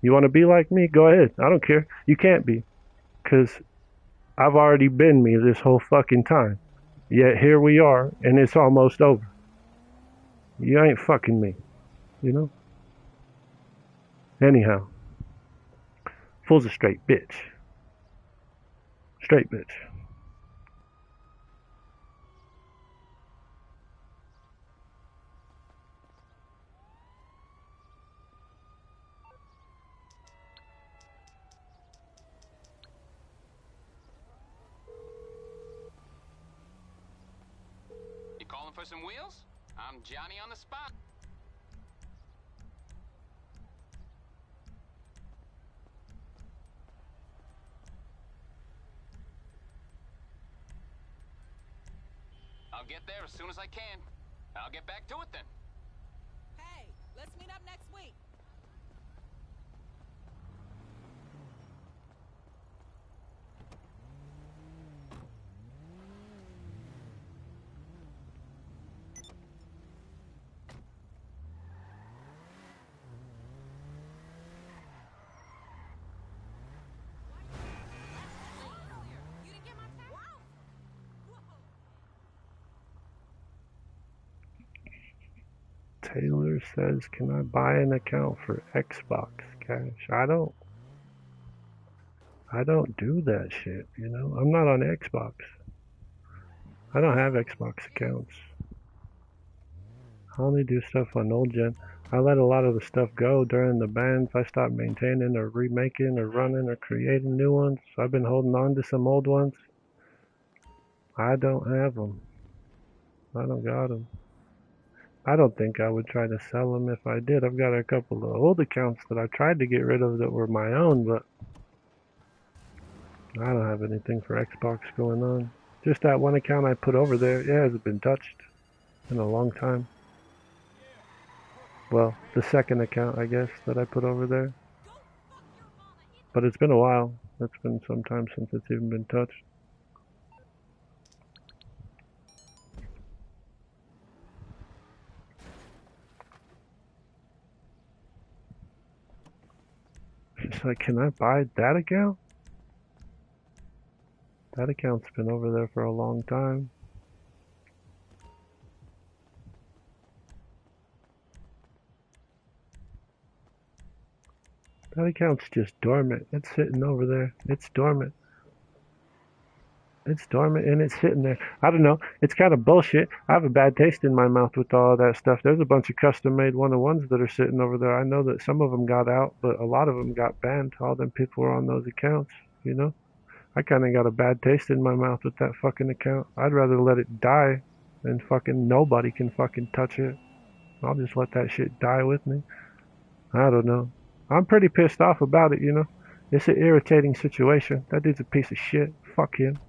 You wanna be like me? Go ahead. I don't care. You can't be. 'Cause I've already been me this whole fucking time. Yet here we are, and it's almost over. You ain't fucking me, you know? Anyhow, fool's a straight bitch. Straight bitch. You calling for some wheels? I'm Johnny on the spot. I'll get there as soon as I can. I'll get back to it then. Hey, let's meet up next week. You didn't get my text? Wow. Taylor says, can I buy an account for Xbox Cash? I don't do that shit, you know? I'm not on Xbox. I don't have Xbox accounts. I only do stuff on old gen. I let a lot of the stuff go during the bans. I stopped maintaining or remaking or running or creating new ones. I've been holding on to some old ones. I don't have them. I don't got them. I don't think I would try to sell them if I did. I've got a couple of old accounts that I tried to get rid of that were my own, but I don't have anything for Xbox going on. Just that one account I put over there, it hasn't been touched in a long time. Well, the second account, I guess, that I put over there. But it's been a while. It's been some time since it's even been touched. She's like, can I buy that account? That account's been over there for a long time. That account's just dormant. It's sitting over there. It's dormant. It's dormant and it's sitting there. I don't know. It's kind of bullshit. I have a bad taste in my mouth with all that stuff. There's a bunch of custom made 101s that are sitting over there. I know that some of them got out, but a lot of them got banned. All them people were on those accounts, you know? I kind of got a bad taste in my mouth with that fucking account. I'd rather let it die and fucking nobody can fucking touch it. I'll just let that shit die with me. I don't know. I'm pretty pissed off about it, you know? It's an irritating situation. That dude's a piece of shit. Fuck him.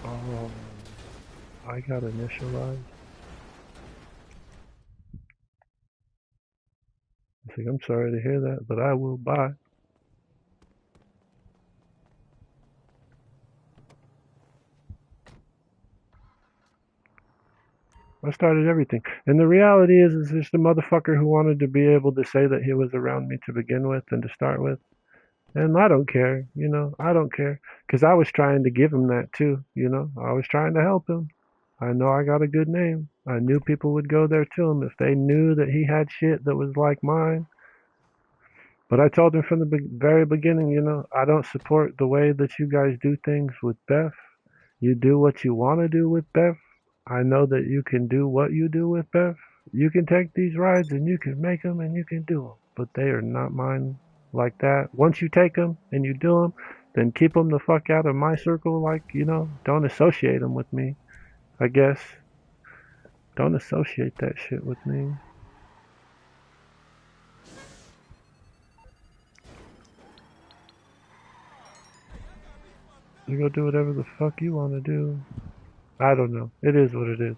Oh, I got initialized. I think I'm sorry to hear that, but I will buy. I started everything. And the reality is just a motherfucker who wanted to be able to say that he was around me to begin with and to start with. And I don't care, I don't care. Because I was trying to give him that too, I was trying to help him. I know I got a good name. I knew people would go there to him if they knew that he had shit that was like mine. But I told him from the very beginning, I don't support the way that you guys do things with Beth. You do what you want to do with Beth. I know that you can do what you do with Beth. You can take these rides and you can make them and you can do them. But they are not mine like that. Once you take them and you do them, then keep them the fuck out of my circle. Like, don't associate them with me, I guess. Don't associate that shit with me. You go do whatever the fuck you want to do. I don't know. It is what it is.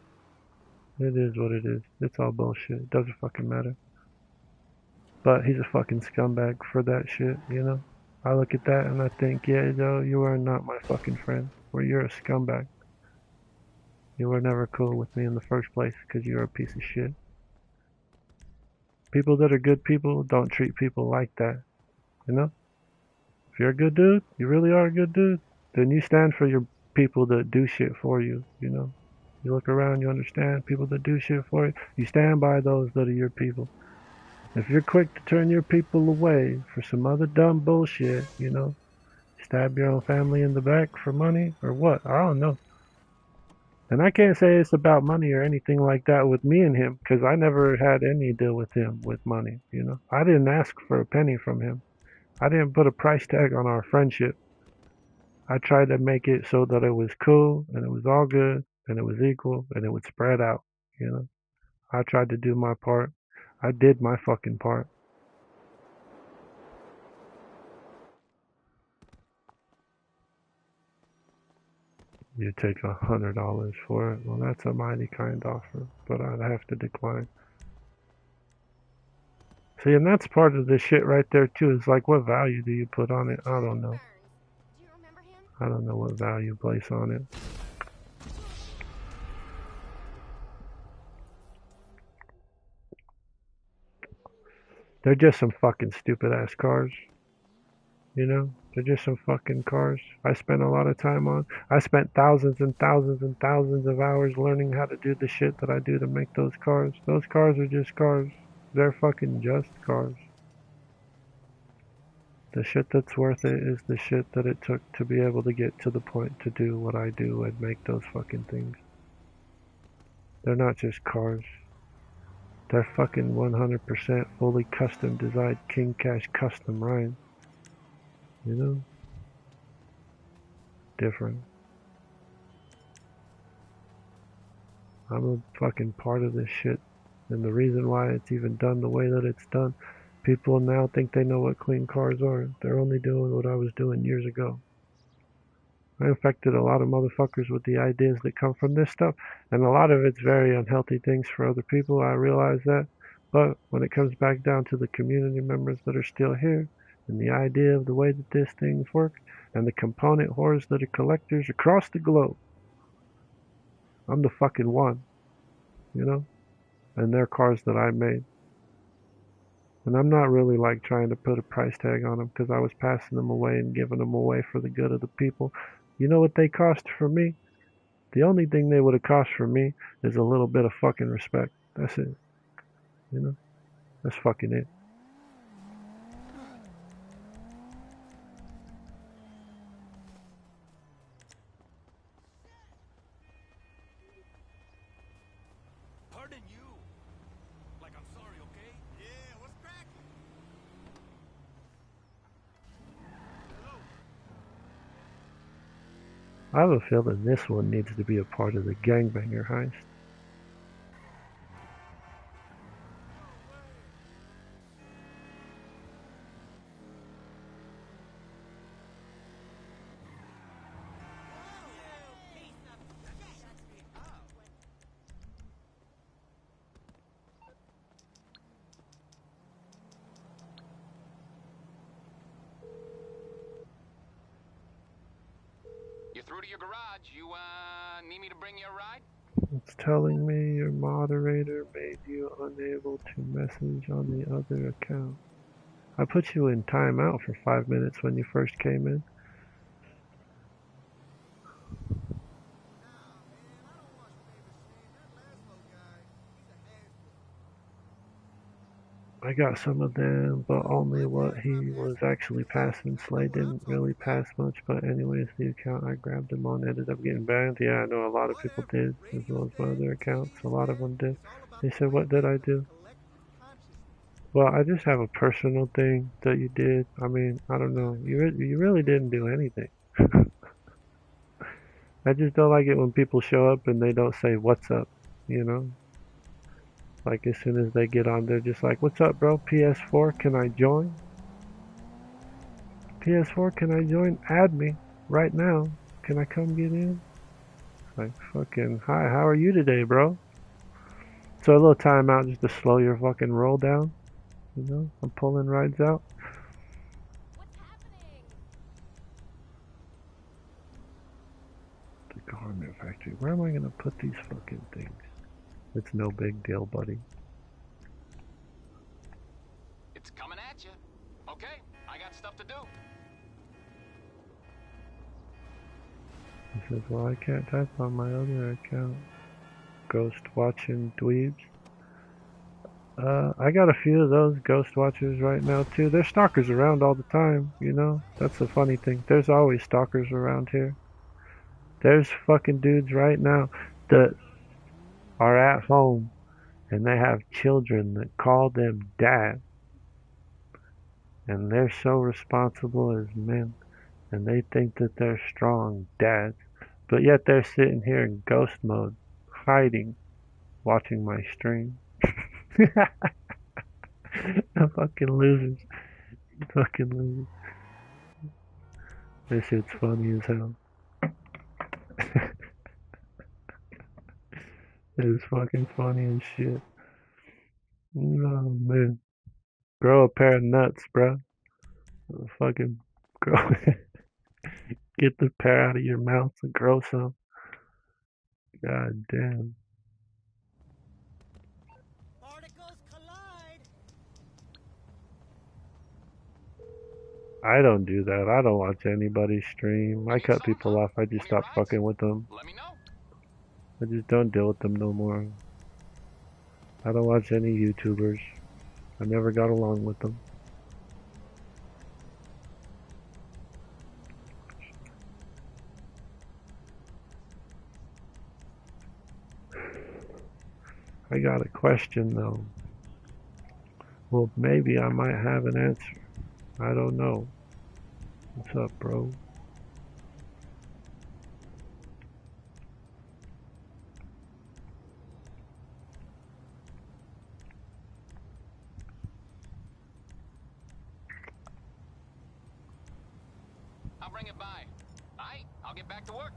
It is what it is. It's all bullshit. It doesn't fucking matter. But he's a fucking scumbag for that shit. I look at that and I think, yeah, Joe, you are not my fucking friend. Or you're a scumbag. You were never cool with me in the first place because you're a piece of shit. People that are good people don't treat people like that. You know? If you're a good dude, you really are a good dude, then you stand for your people that do shit for you. You look around, you understand people that do shit for you. You stand by those that are your people. If you're quick to turn your people away for some other dumb bullshit, stab your own family in the back for money or what? I don't know. And I can't say it's about money or anything like that with me and him because I never had any deal with him with money. I didn't ask for a penny from him. I didn't put a price tag on our friendship. I tried to make it so that it was cool and it was all good and it was equal and it would spread out. I tried to do my part. I did my fucking part. You take $100 for it. Well, that's a mighty kind offer, but I'd have to decline. See, and that's part of the shit right there too. Is like, what value do you put on it? I don't know. I don't know what value you place on it. They're just some fucking stupid ass cars. They're just some fucking cars I spent a lot of time on. I spent thousands and thousands and thousands of hours learning how to do the shit that I do to make those cars. Those cars are just cars. They're fucking just cars. The shit that's worth it is the shit that it took to be able to get to the point to do what I do and make those fucking things. They're not just cars. They're fucking 100% fully custom designed King Cash custom rides. Different. I'm a fucking part of this shit. And the reason why it's even done the way that it's done, people now think they know what clean cars are. They're only doing what I was doing years ago. I infected a lot of motherfuckers with the ideas that come from this stuff, and a lot of it's very unhealthy things for other people. I realize that. But when it comes back down to the community members that are still here, and the idea of the way that this things work, and the component whores that are collectors across the globe, I'm the fucking one. And they're cars that I made. And I'm not really like trying to put a price tag on them because I was passing them away and giving them away for the good of the people. You know what they cost for me? The only thing they would have cost for me is a little bit of fucking respect. That's it. That's fucking it. Pardon you. Like I'm sorry, okay? Yeah, what's cracking? Hello. I have a feeling this one needs to be a part of the gangbanger heist. You're through to your garage. You, need me to bring you a ride? It's telling me your moderator made you unable to message on the other account. I put you in timeout for 5 minutes when you first came in. I got some of them, but only what he was actually passing. Slay didn't really pass much, but anyways, the account I grabbed him on ended up getting banned. Yeah, I know a lot of people did, as well as my other accounts. A lot of them did. They said, what did I do? Well, I just have a personal thing that you did. I mean, I don't know. You really didn't do anything. I just don't like it when people show up and they don't say, what's up, you know? Like, as soon as they get on, they're just like, what's up, bro? PS4, can I join? PS4, can I join? Add me right now. Can I come get in? Like, fucking, hi, how are you today, bro? So a little timeout just to slow your fucking roll down. You know, I'm pulling rides out. What's happening? The garment factory. Where am I gonna put these fucking things? It's no big deal, buddy. It's coming at you. Okay, I got stuff to do. He says, well, I can't type on my other account. Ghost watching dweebs. I got a few of those ghost watchers right now too. There's stalkers around all the time, you know? That's the funny thing. There's always stalkers around here. There's fucking dudes right now that are at home and they have children that call them dad. And they're so responsible as men and they think that they're strong dads. But yet they're sitting here in ghost mode, hiding, watching my stream. Fucking losers. Fucking losers. This shit's funny as hell. It's fucking funny as shit. Oh man. Grow a pair of nuts, bro. Fucking grow. Get the pear out of your mouth and grow some. God damn. Particles collide. I don't do that. I don't watch anybody's stream. You I need cut some, people huh? off. I just Any stop rides? fucking with them. Let me know. I just don't deal with them no more. I don't watch any YouTubers. I never got along with them. I got a question though. Well, maybe I might have an answer. I don't know. What's up, bro? I'll bring it by. Aight, I'll get back to work.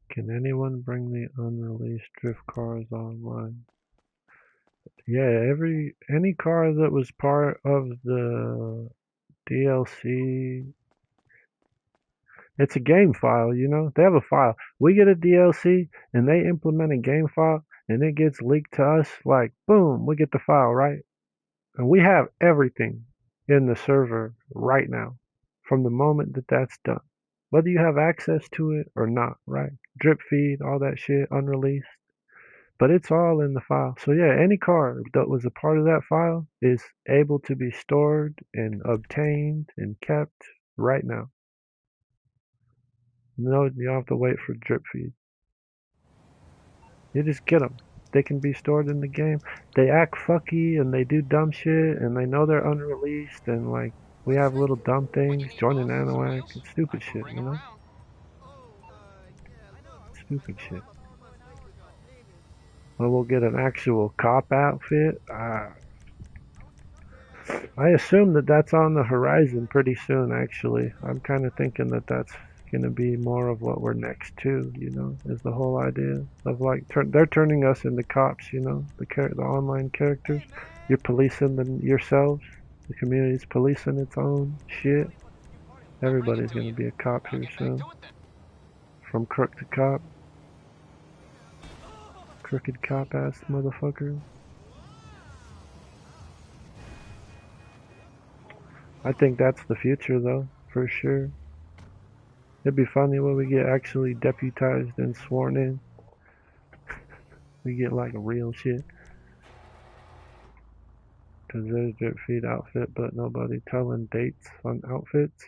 Can anyone bring the unreleased drift cars online? Yeah, any car that was part of the DLC, it's a game file, you know? They have a file. We get a DLC and they implement a game file and it gets leaked to us, like boom, we get the file, right? And we have everything in the server right now from the moment that that's done. Whether you have access to it or not, right? Drip feed, all that shit, unreleased. But it's all in the file. So yeah, any card that was a part of that file is able to be stored and obtained and kept right now. No, you don't have to wait for drip feed. You just get them. They can be stored in the game. They act fucky and they do dumb shit and they know they're unreleased and like we have little dumb What you things, need, join an boss? Some Anoac, wheels? it's I stupid can shit, bring you 'em know? round. stupid shit. But we'll get an actual cop outfit. I assume that that's on the horizon pretty soon, actually. I'm kind of thinking that that's going to be more of what we're next to, you know, is the whole idea of like, they're turning us into cops, you know, the online characters. You're policing yourselves. The community's policing its own shit. I'll bring it Everybody's to going you. to be a cop I'll here get back soon. to it then. From crook to cop. Crooked cop ass motherfucker. I think that's the future though, for sure. It'd be funny when we get actually deputized and sworn in. We get like a real shit. Cause there's Drip Feed outfit, but nobody telling dates on outfits.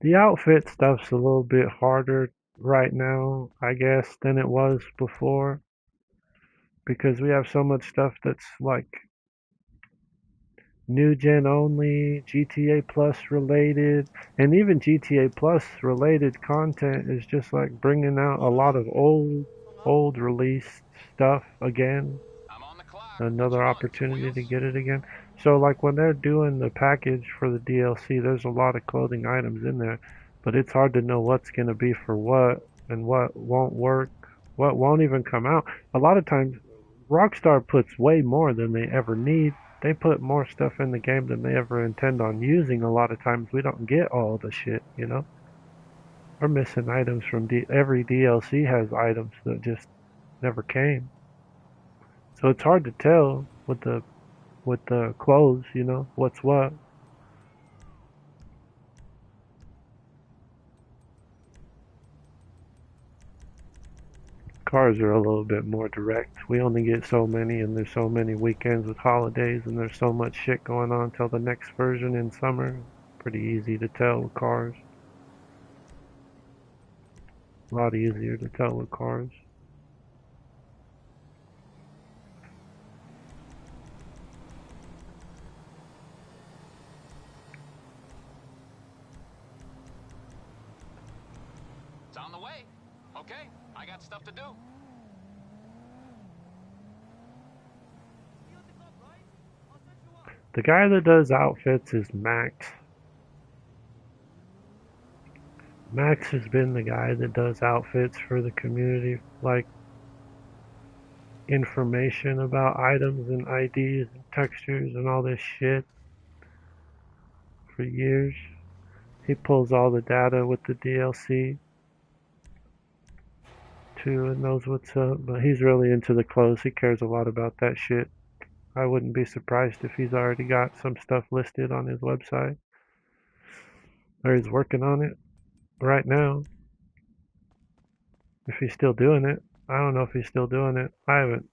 The outfit stuff's a little bit harder right now, I guess, than it was before. Because we have so much stuff that's like new gen only, GTA Plus related, and even GTA Plus related content is just like bringing out a lot of old release stuff again. I'm on the clock. What Another you want? Two opportunity to wheels? get it again. So like when they're doing the package for the DLC, there's a lot of clothing items in there, but it's hard to know what's going to be for what and what won't work, what won't even come out. A lot of times Rockstar puts way more than they ever need. They put more stuff in the game than they ever intend on using. A lot of times we don't get all the shit, you know? We're missing items from every DLC has items that just never came. So it's hard to tell with the clothes, you know, what's what. Cars are a little bit more direct. We only get so many, and there's so many weekends with holidays, and there's so much shit going on till the next version in summer. Pretty easy to tell with cars. A lot easier to tell with cars. It's on the way. Okay, I got stuff to do. The guy that does outfits is Max. Max has been the guy that does outfits for the community, like information about items and IDs and textures and all this shit for years. He pulls all the data with the DLC too and knows what's up, but he's really into the clothes. He cares a lot about that shit. I wouldn't be surprised if he's already got some stuff listed on his website, or he's working on it right now. If he's still doing it, I don't know if he's still doing it. I haven't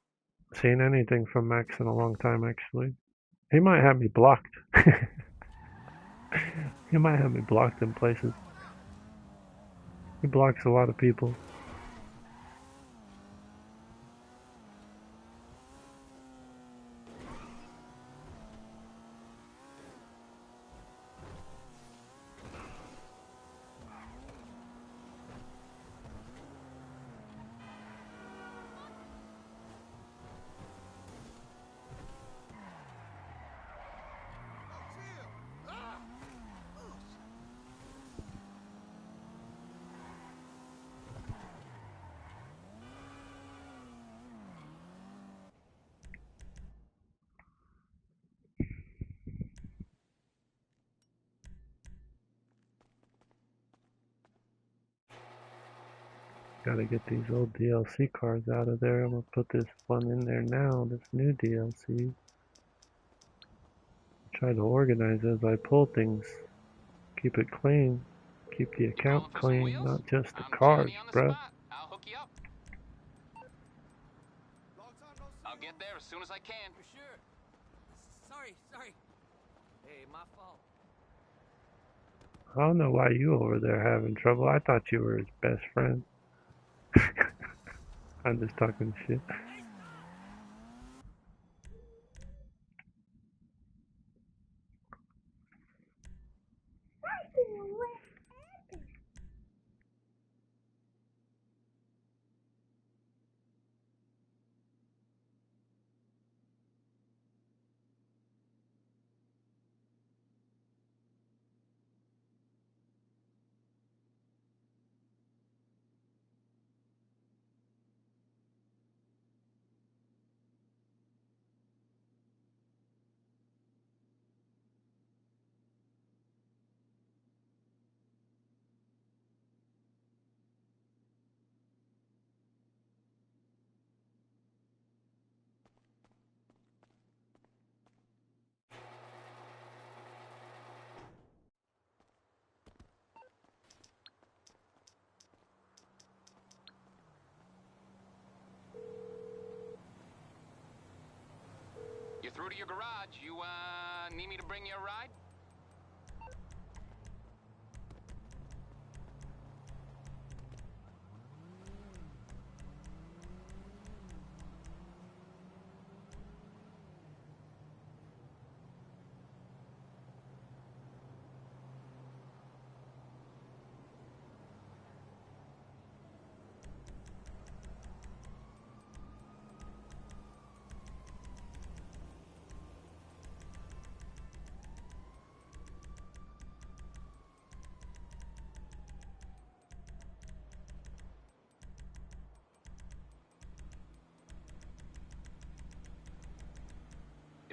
seen anything from Max in a long time, actually. He might have me blocked. He might have me blocked in places. He blocks a lot of people. Gotta get these old DLC cards out of there. I'm gonna put this one in there now, this new DLC. Try to organize as I pull things. Keep it clean. Keep the You calling account for some clean, wheels? not just the I'm cards, Johnny on the bruh. spot. I'll hook you up. I'll get there as soon as I can. You sure? Sorry. Hey, my fault. I don't know why you over there having trouble. I thought you were his best friend. I'm just talking shit. through to your garage. You, need me to bring you a ride?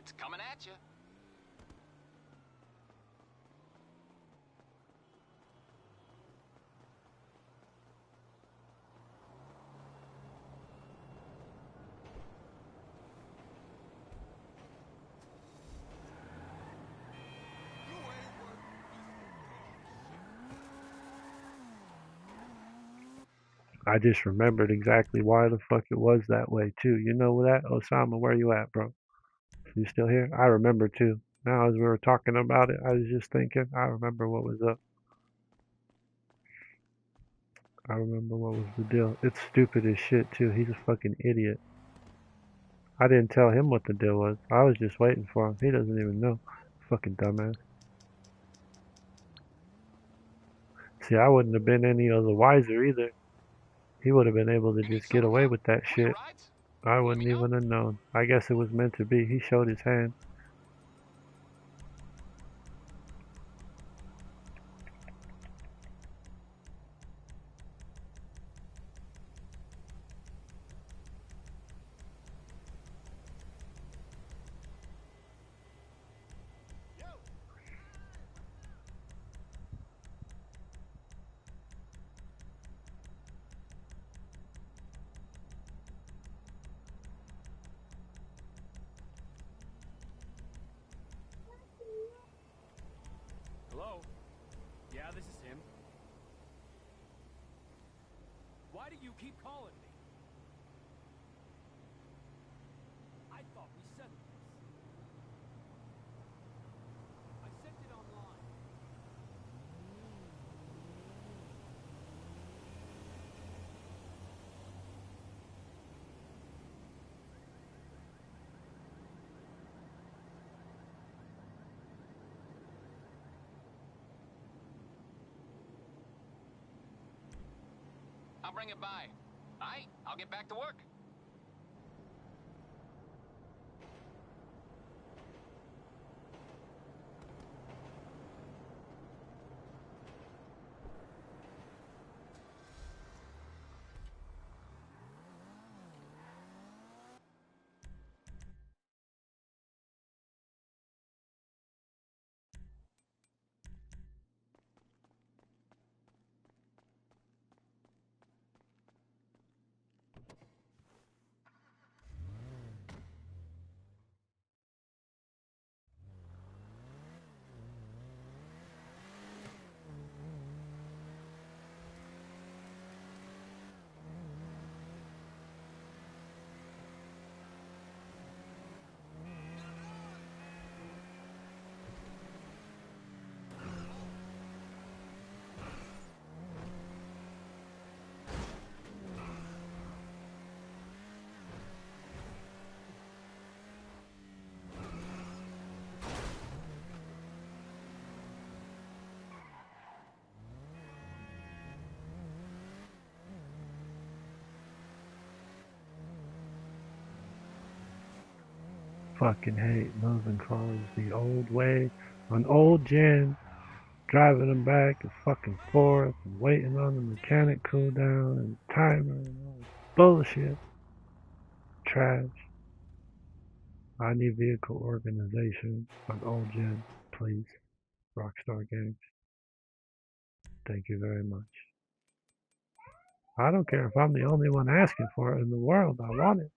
It's coming at you. I just remembered exactly why the fuck it was that way too. You know that? Osama, where you at, bro? You still here? I remember too. Now as we were talking about it, I was just thinking, I remember what was up. I remember what was the deal. It's stupid as shit too. He's a fucking idiot. I didn't tell him what the deal was. I was just waiting for him. He doesn't even know. Fucking dumbass. See, I wouldn't have been any other wiser either. He would have been able to You need just get some away with that one of your shit. rides? I Let me wouldn't know. even have known. I guess it was meant to be. He showed his hand. Hello? Yeah, this is him. Why do you keep calling me? I thought we settled this. I sent it online. I'll bring it by. Aight, I'll get back to work. Fucking hate moving cars the old way. On old gen, driving them back and fucking forth and waiting on the mechanic cool down and timer and all this bullshit. Trash. I need vehicle organization on old gen, please. Rockstar Games. Thank you very much. I don't care if I'm the only one asking for it in the world. I want it.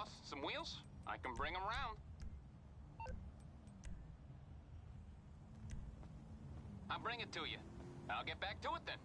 lost some wheels, I can bring them round. I'll bring it to you. I'll get back to it then.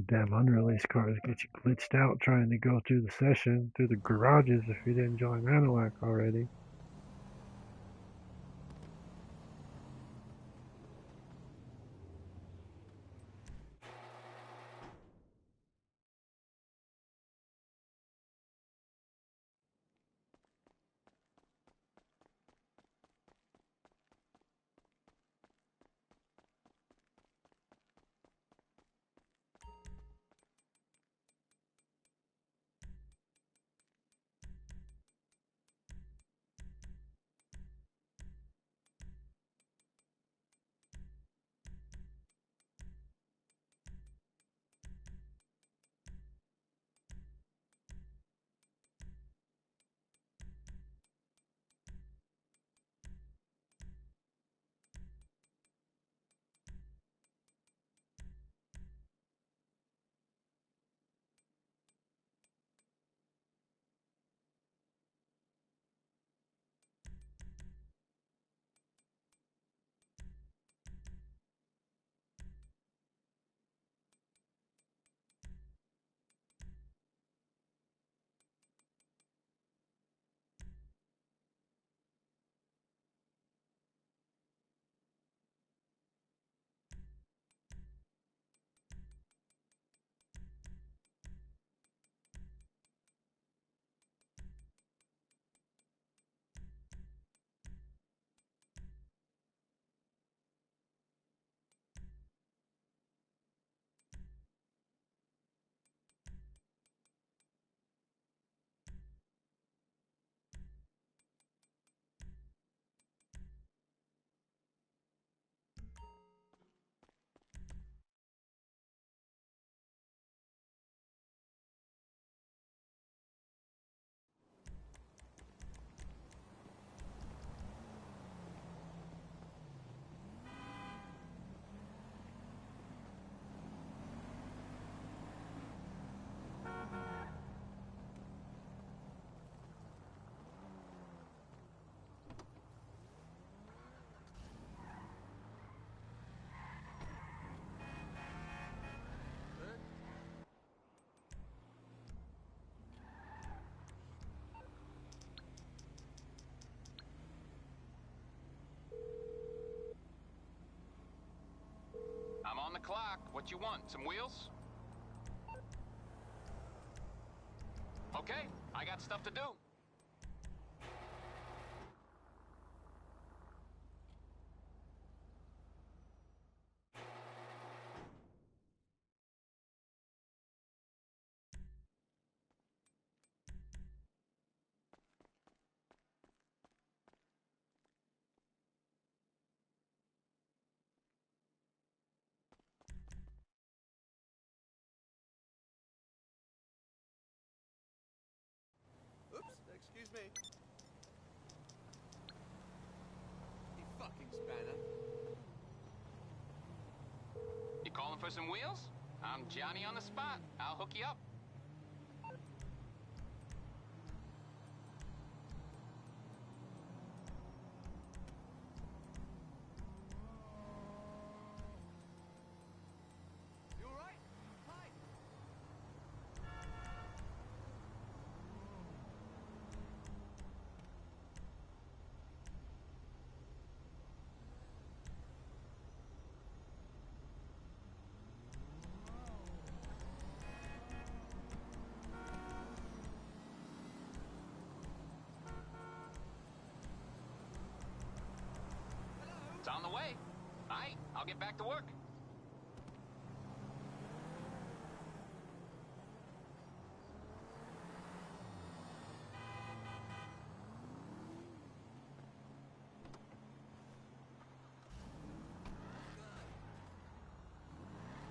Damn unreleased cars get you glitched out trying to go through the session, through the garages if you didn't join Anilac already. o'clock. What you want? Some wheels? Okay, I got stuff to do. Oops, excuse me. You fucking spanner. You calling for some wheels? I'm Johnny on the spot. I'll hook you up. You alright? Hi. It's on the way. All right, I'll get back to work.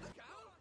Look out!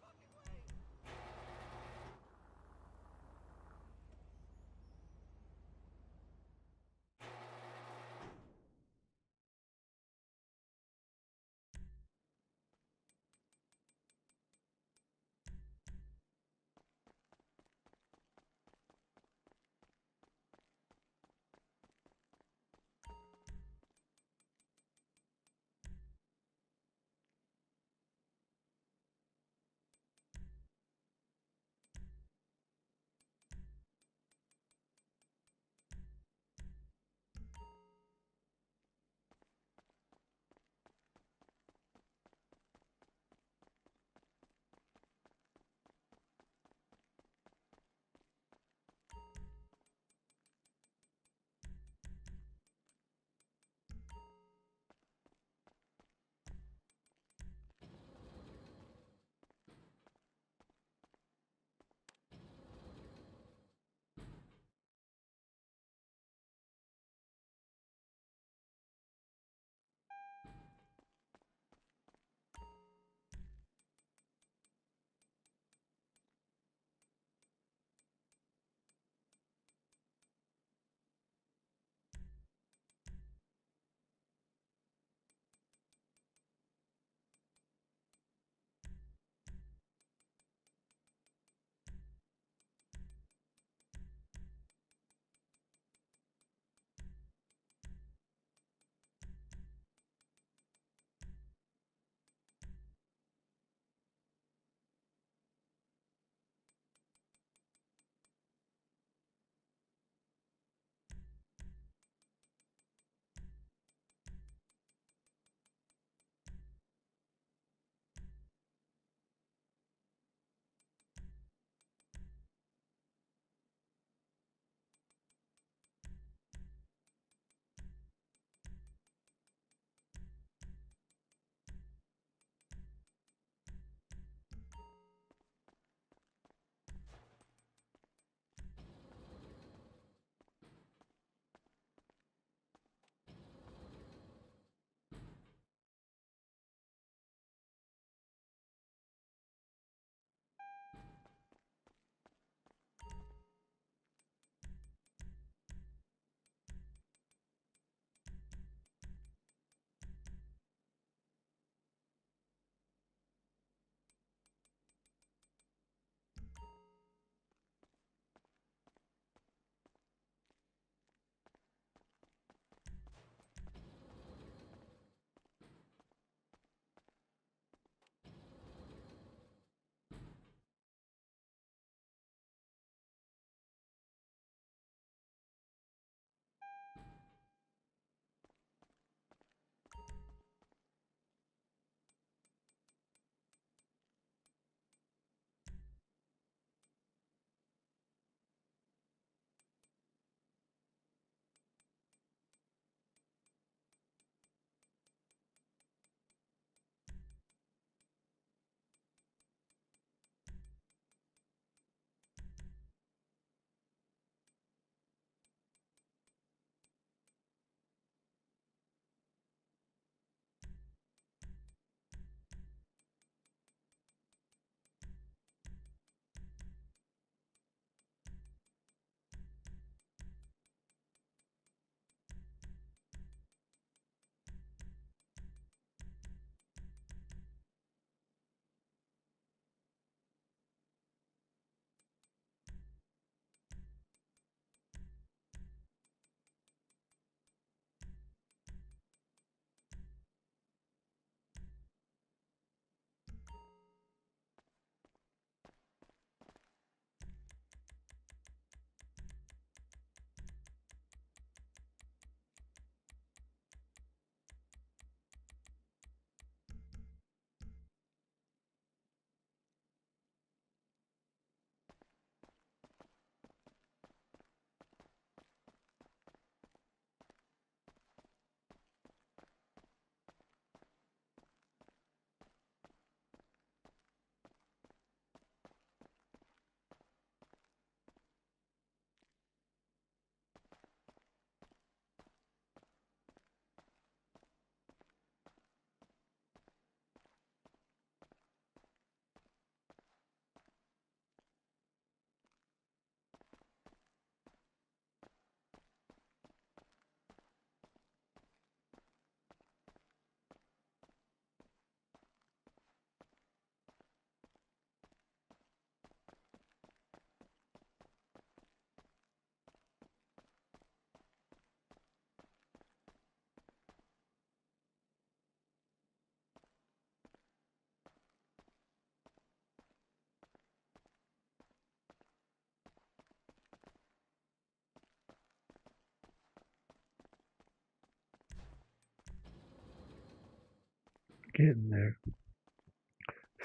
Getting there.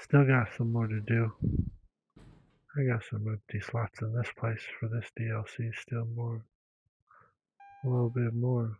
Still got some more to do. I got some empty slots in this place for this DLC. Still more. A little bit more.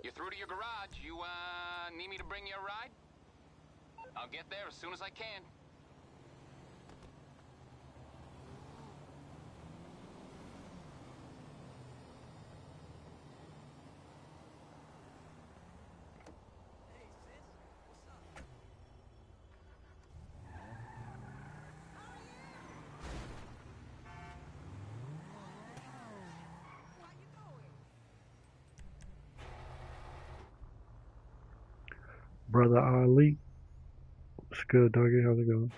You're through to your garage. You, need me to bring you a ride? I'll get there as soon as I can. Hey, sis. What's up? Why you going? Brother Ali. What's good, doggy? How's it going?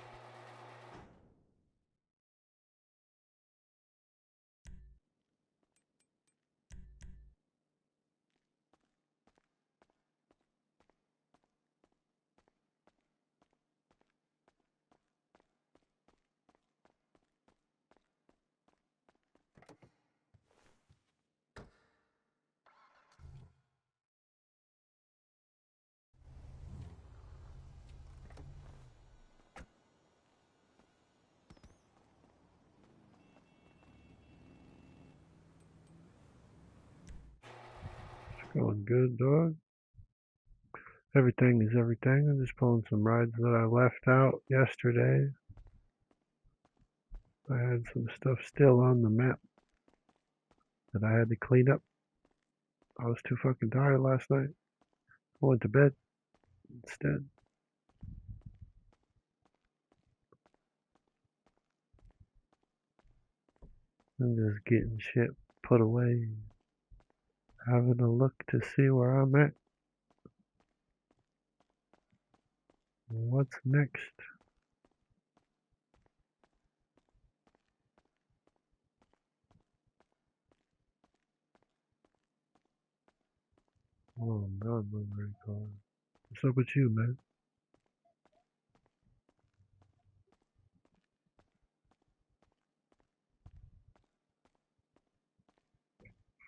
It's going good, dog. Everything is everything. I'm just pulling some rides that I left out yesterday. I had some stuff still on the map that I had to clean up. I was too fucking tired last night. I went to bed instead. I'm just getting shit put away. Having a look to see where I'm at. What's next? Oh, God, I'm very cold. What's up with you, man?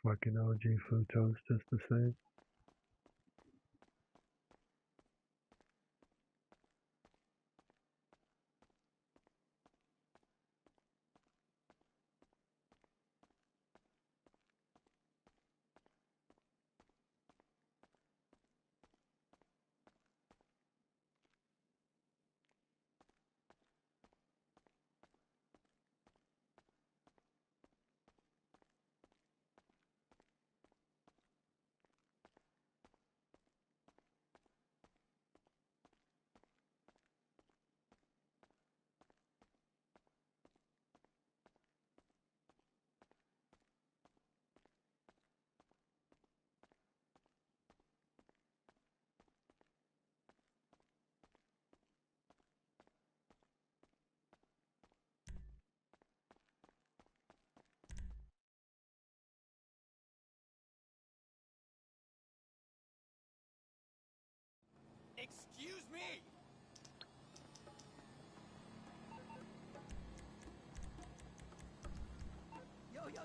Fucking OG Futo's just the same.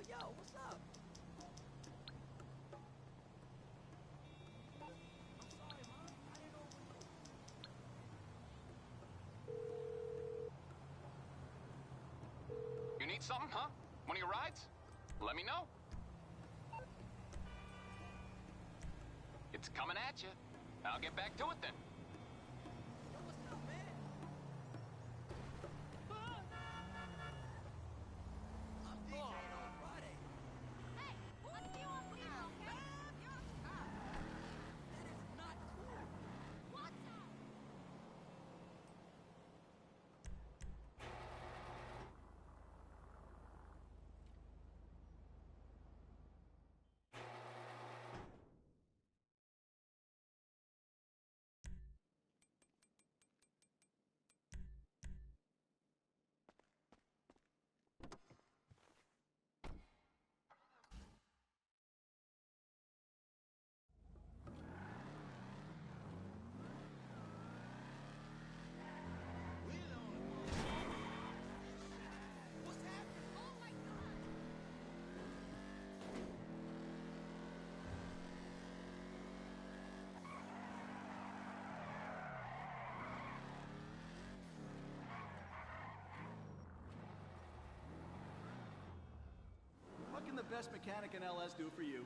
yo, what's up? I'm sorry, Mom. I didn't overlook. You need something, huh? One of your rides? Let me know. It's coming at you. I'll get back to it then. Yo, what's up, man? I'm DJing on Friday. Hey, let's do up here, okay? You're a cop. That is not cool. What's up? What's happening? Oh my God! What can the best mechanic in LS do for you?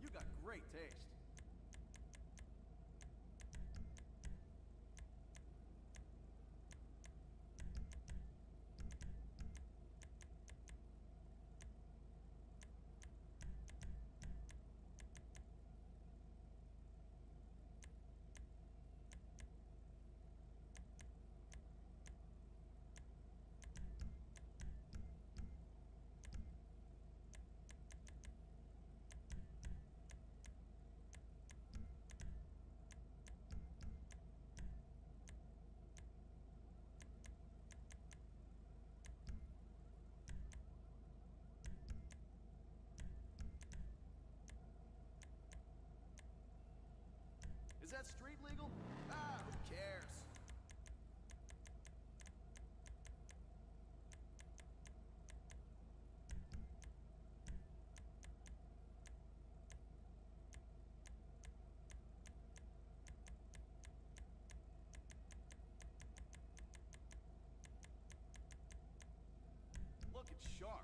You got great taste. Is that street legal? Ah, who cares? Look, it's sharp.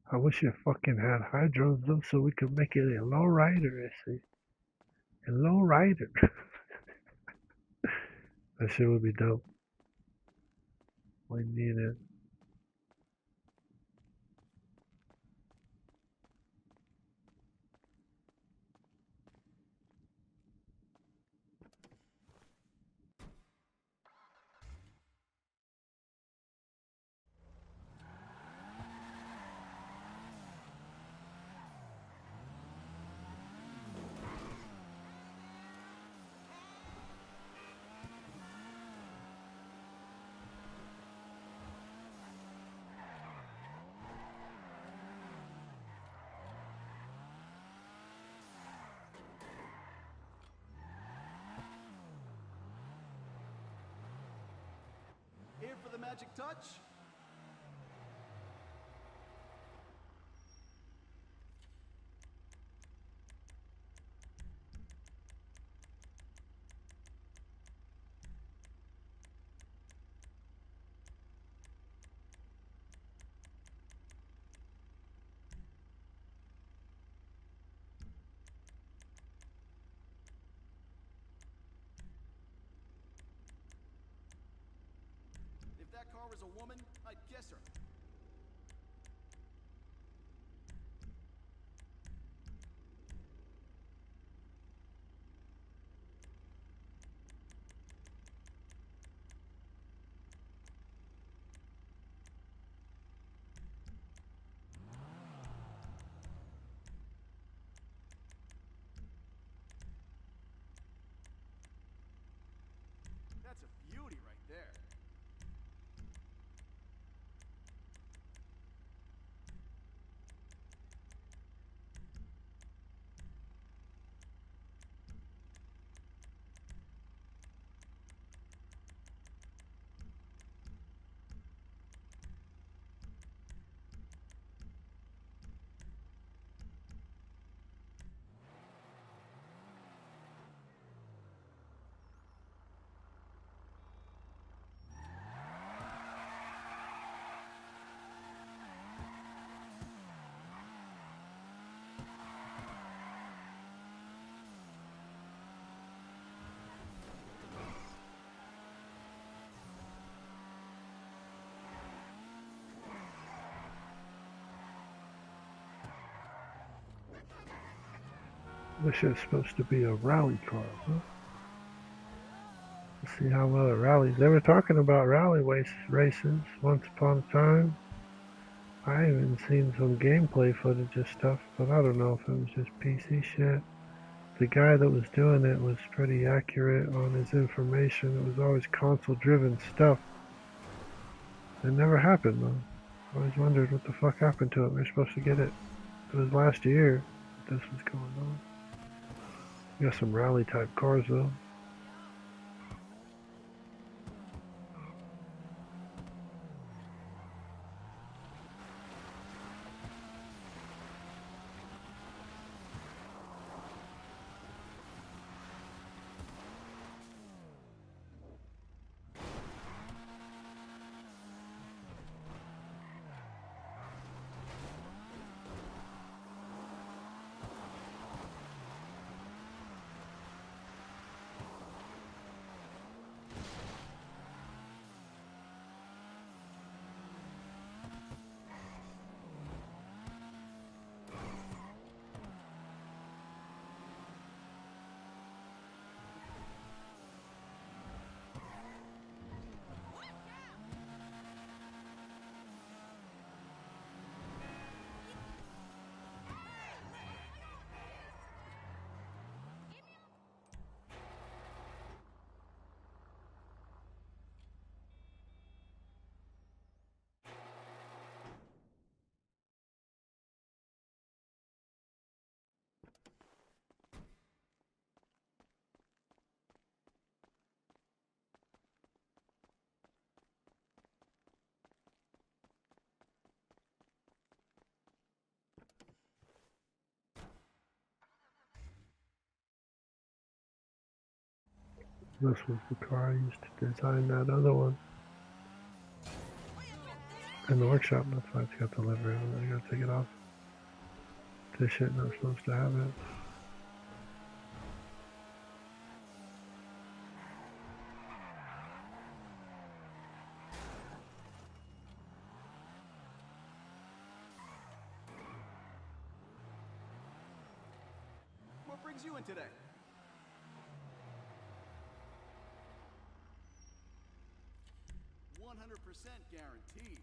I wish it fucking had hydros though, so we could make it a low rider. I see. A low rider. That shit would be dope. We need it. magic touch? If that car was a woman, I'd kiss her. That's a beauty right there. This shit's supposed to be a rally car, huh? Let's see how well it rallies. They were talking about rally races once upon a time. I even seen some gameplay footage of stuff, but I don't know if it was just PC shit. The guy that was doing it was pretty accurate on his information. It was always console-driven stuff. It never happened, though. I always wondered what the fuck happened to it. We were supposed to get it. It was last year that this was going on. We got some rally-type cars, though. This was the car I used to design that other one in the workshop. That's why it's got the livery on it. I gotta take it off. This shit not supposed to have it. What brings you in today? 100% guaranteed.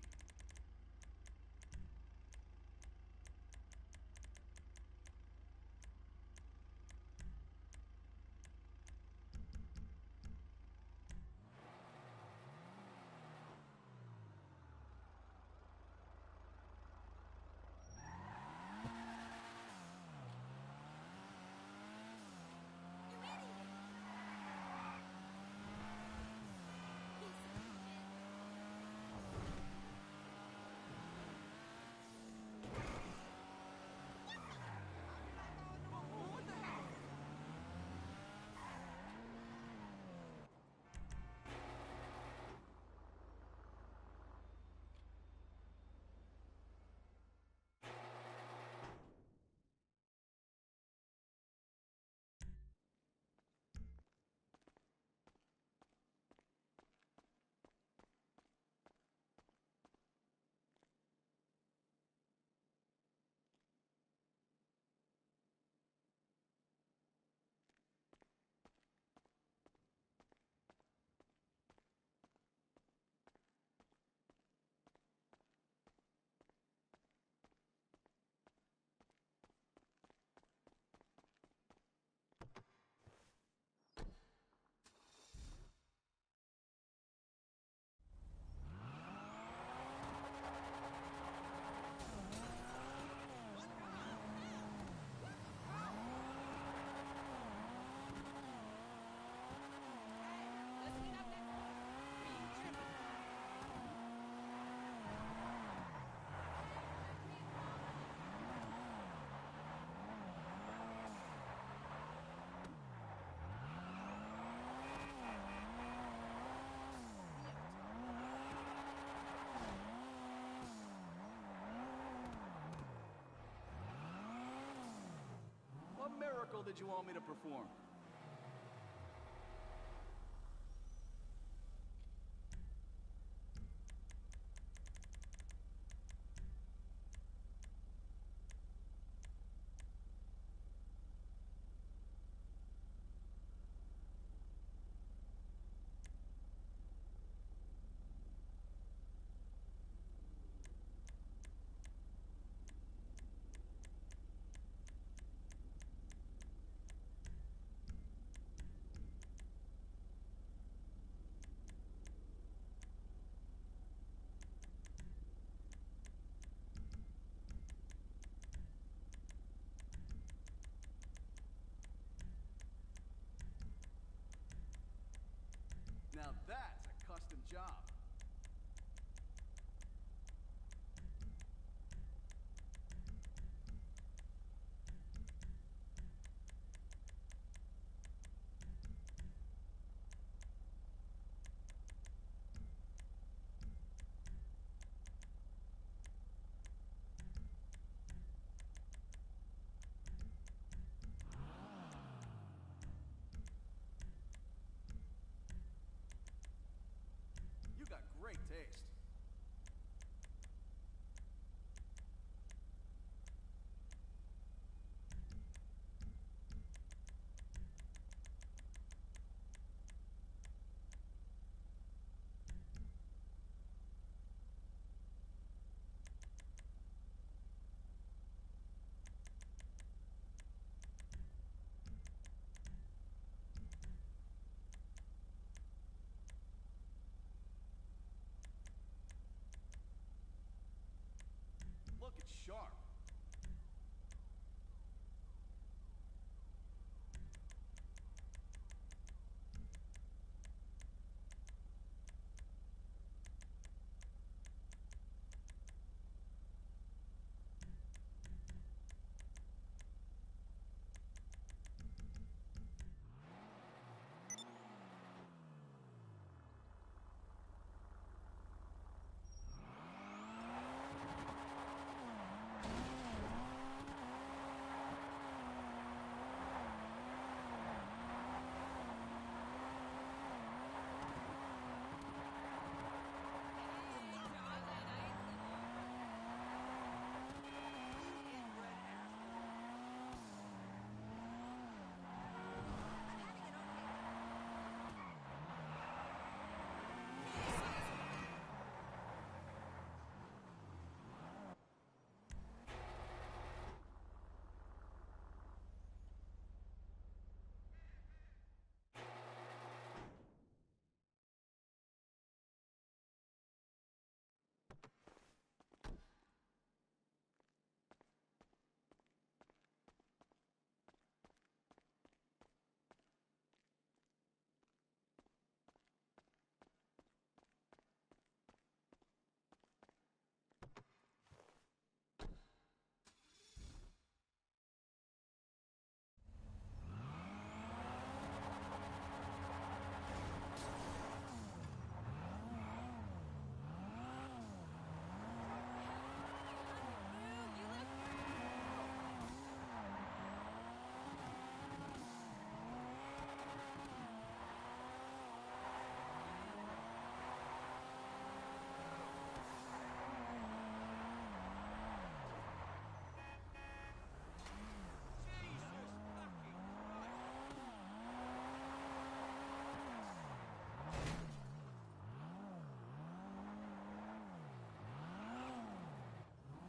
miracle did you want me to perform? Now that's a custom job. You got great taste. Look, it's sharp.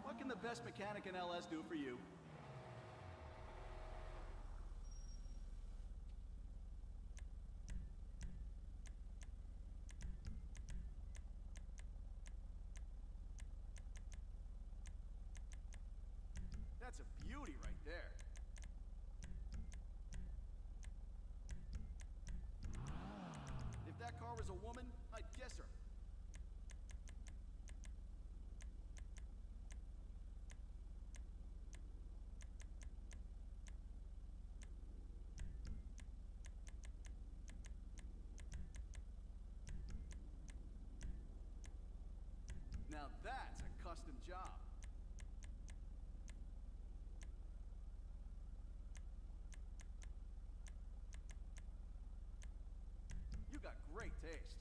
What can the best mechanic in LS do for you? That's a beauty right there. If that car was a woman, I'd kiss her. Now that's a custom job. taste.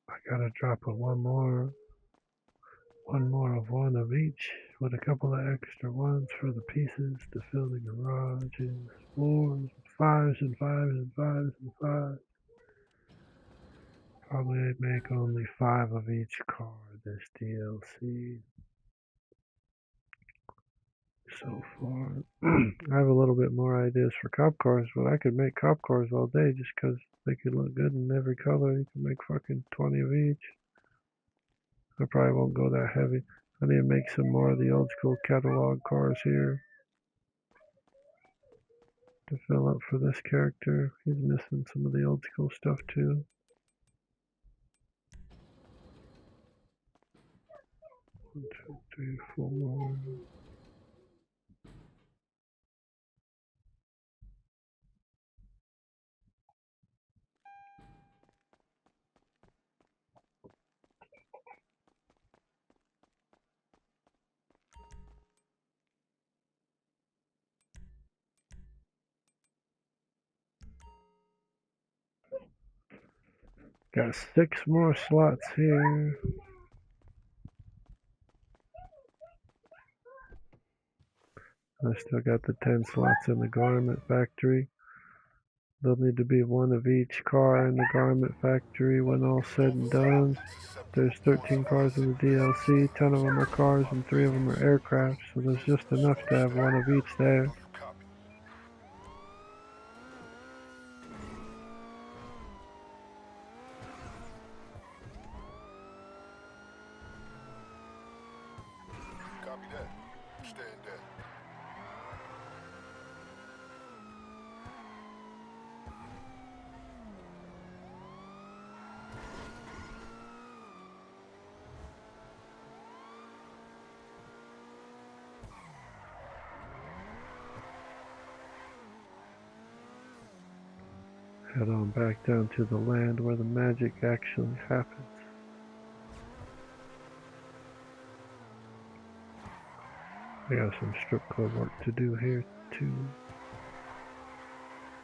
I gotta drop a one more of one of each with a couple of extra ones for the pieces to fill the garages, floors, fives and fives and fives and fives. Probably make only 5 of each car this DLC so far. I have a little bit more ideas for cop cars, but I could make cop cars all day just 'cause they could look good in every color. You can make fucking 20 of each. I probably won't go that heavy. I need to make some more of the old school catalog cars here to fill up for this character. He's missing some of the old school stuff too. 1, 2, 3, 4. Got 6 more slots here. I still got the 10 slots in the garment factory. There'll need to be 1 of each car in the garment factory when all said and done. There's 13 cars in the DLC, 10 of them are cars and 3 of them are aircraft, so there's just enough to have 1 of each there. Copy that. Stay in there. Head on back down to the land where the magic actually happens. I got some strip club work to do here too.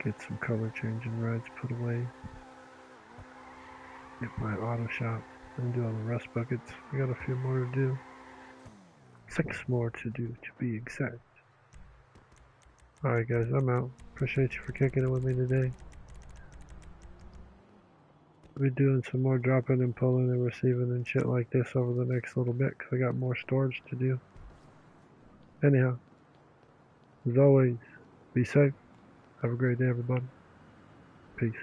Get some color changing rides put away. Get my auto shop and do all the rust buckets. I got a few more to do. 6 more to do to be exact. Alright guys, I'm out. Appreciate you for kicking it with me today. I'll be doing some more dropping and pulling and receiving and shit like this over the next little bit because I got more storage to do. Anyhow, as always, be safe. Have a great day everybody. Peace.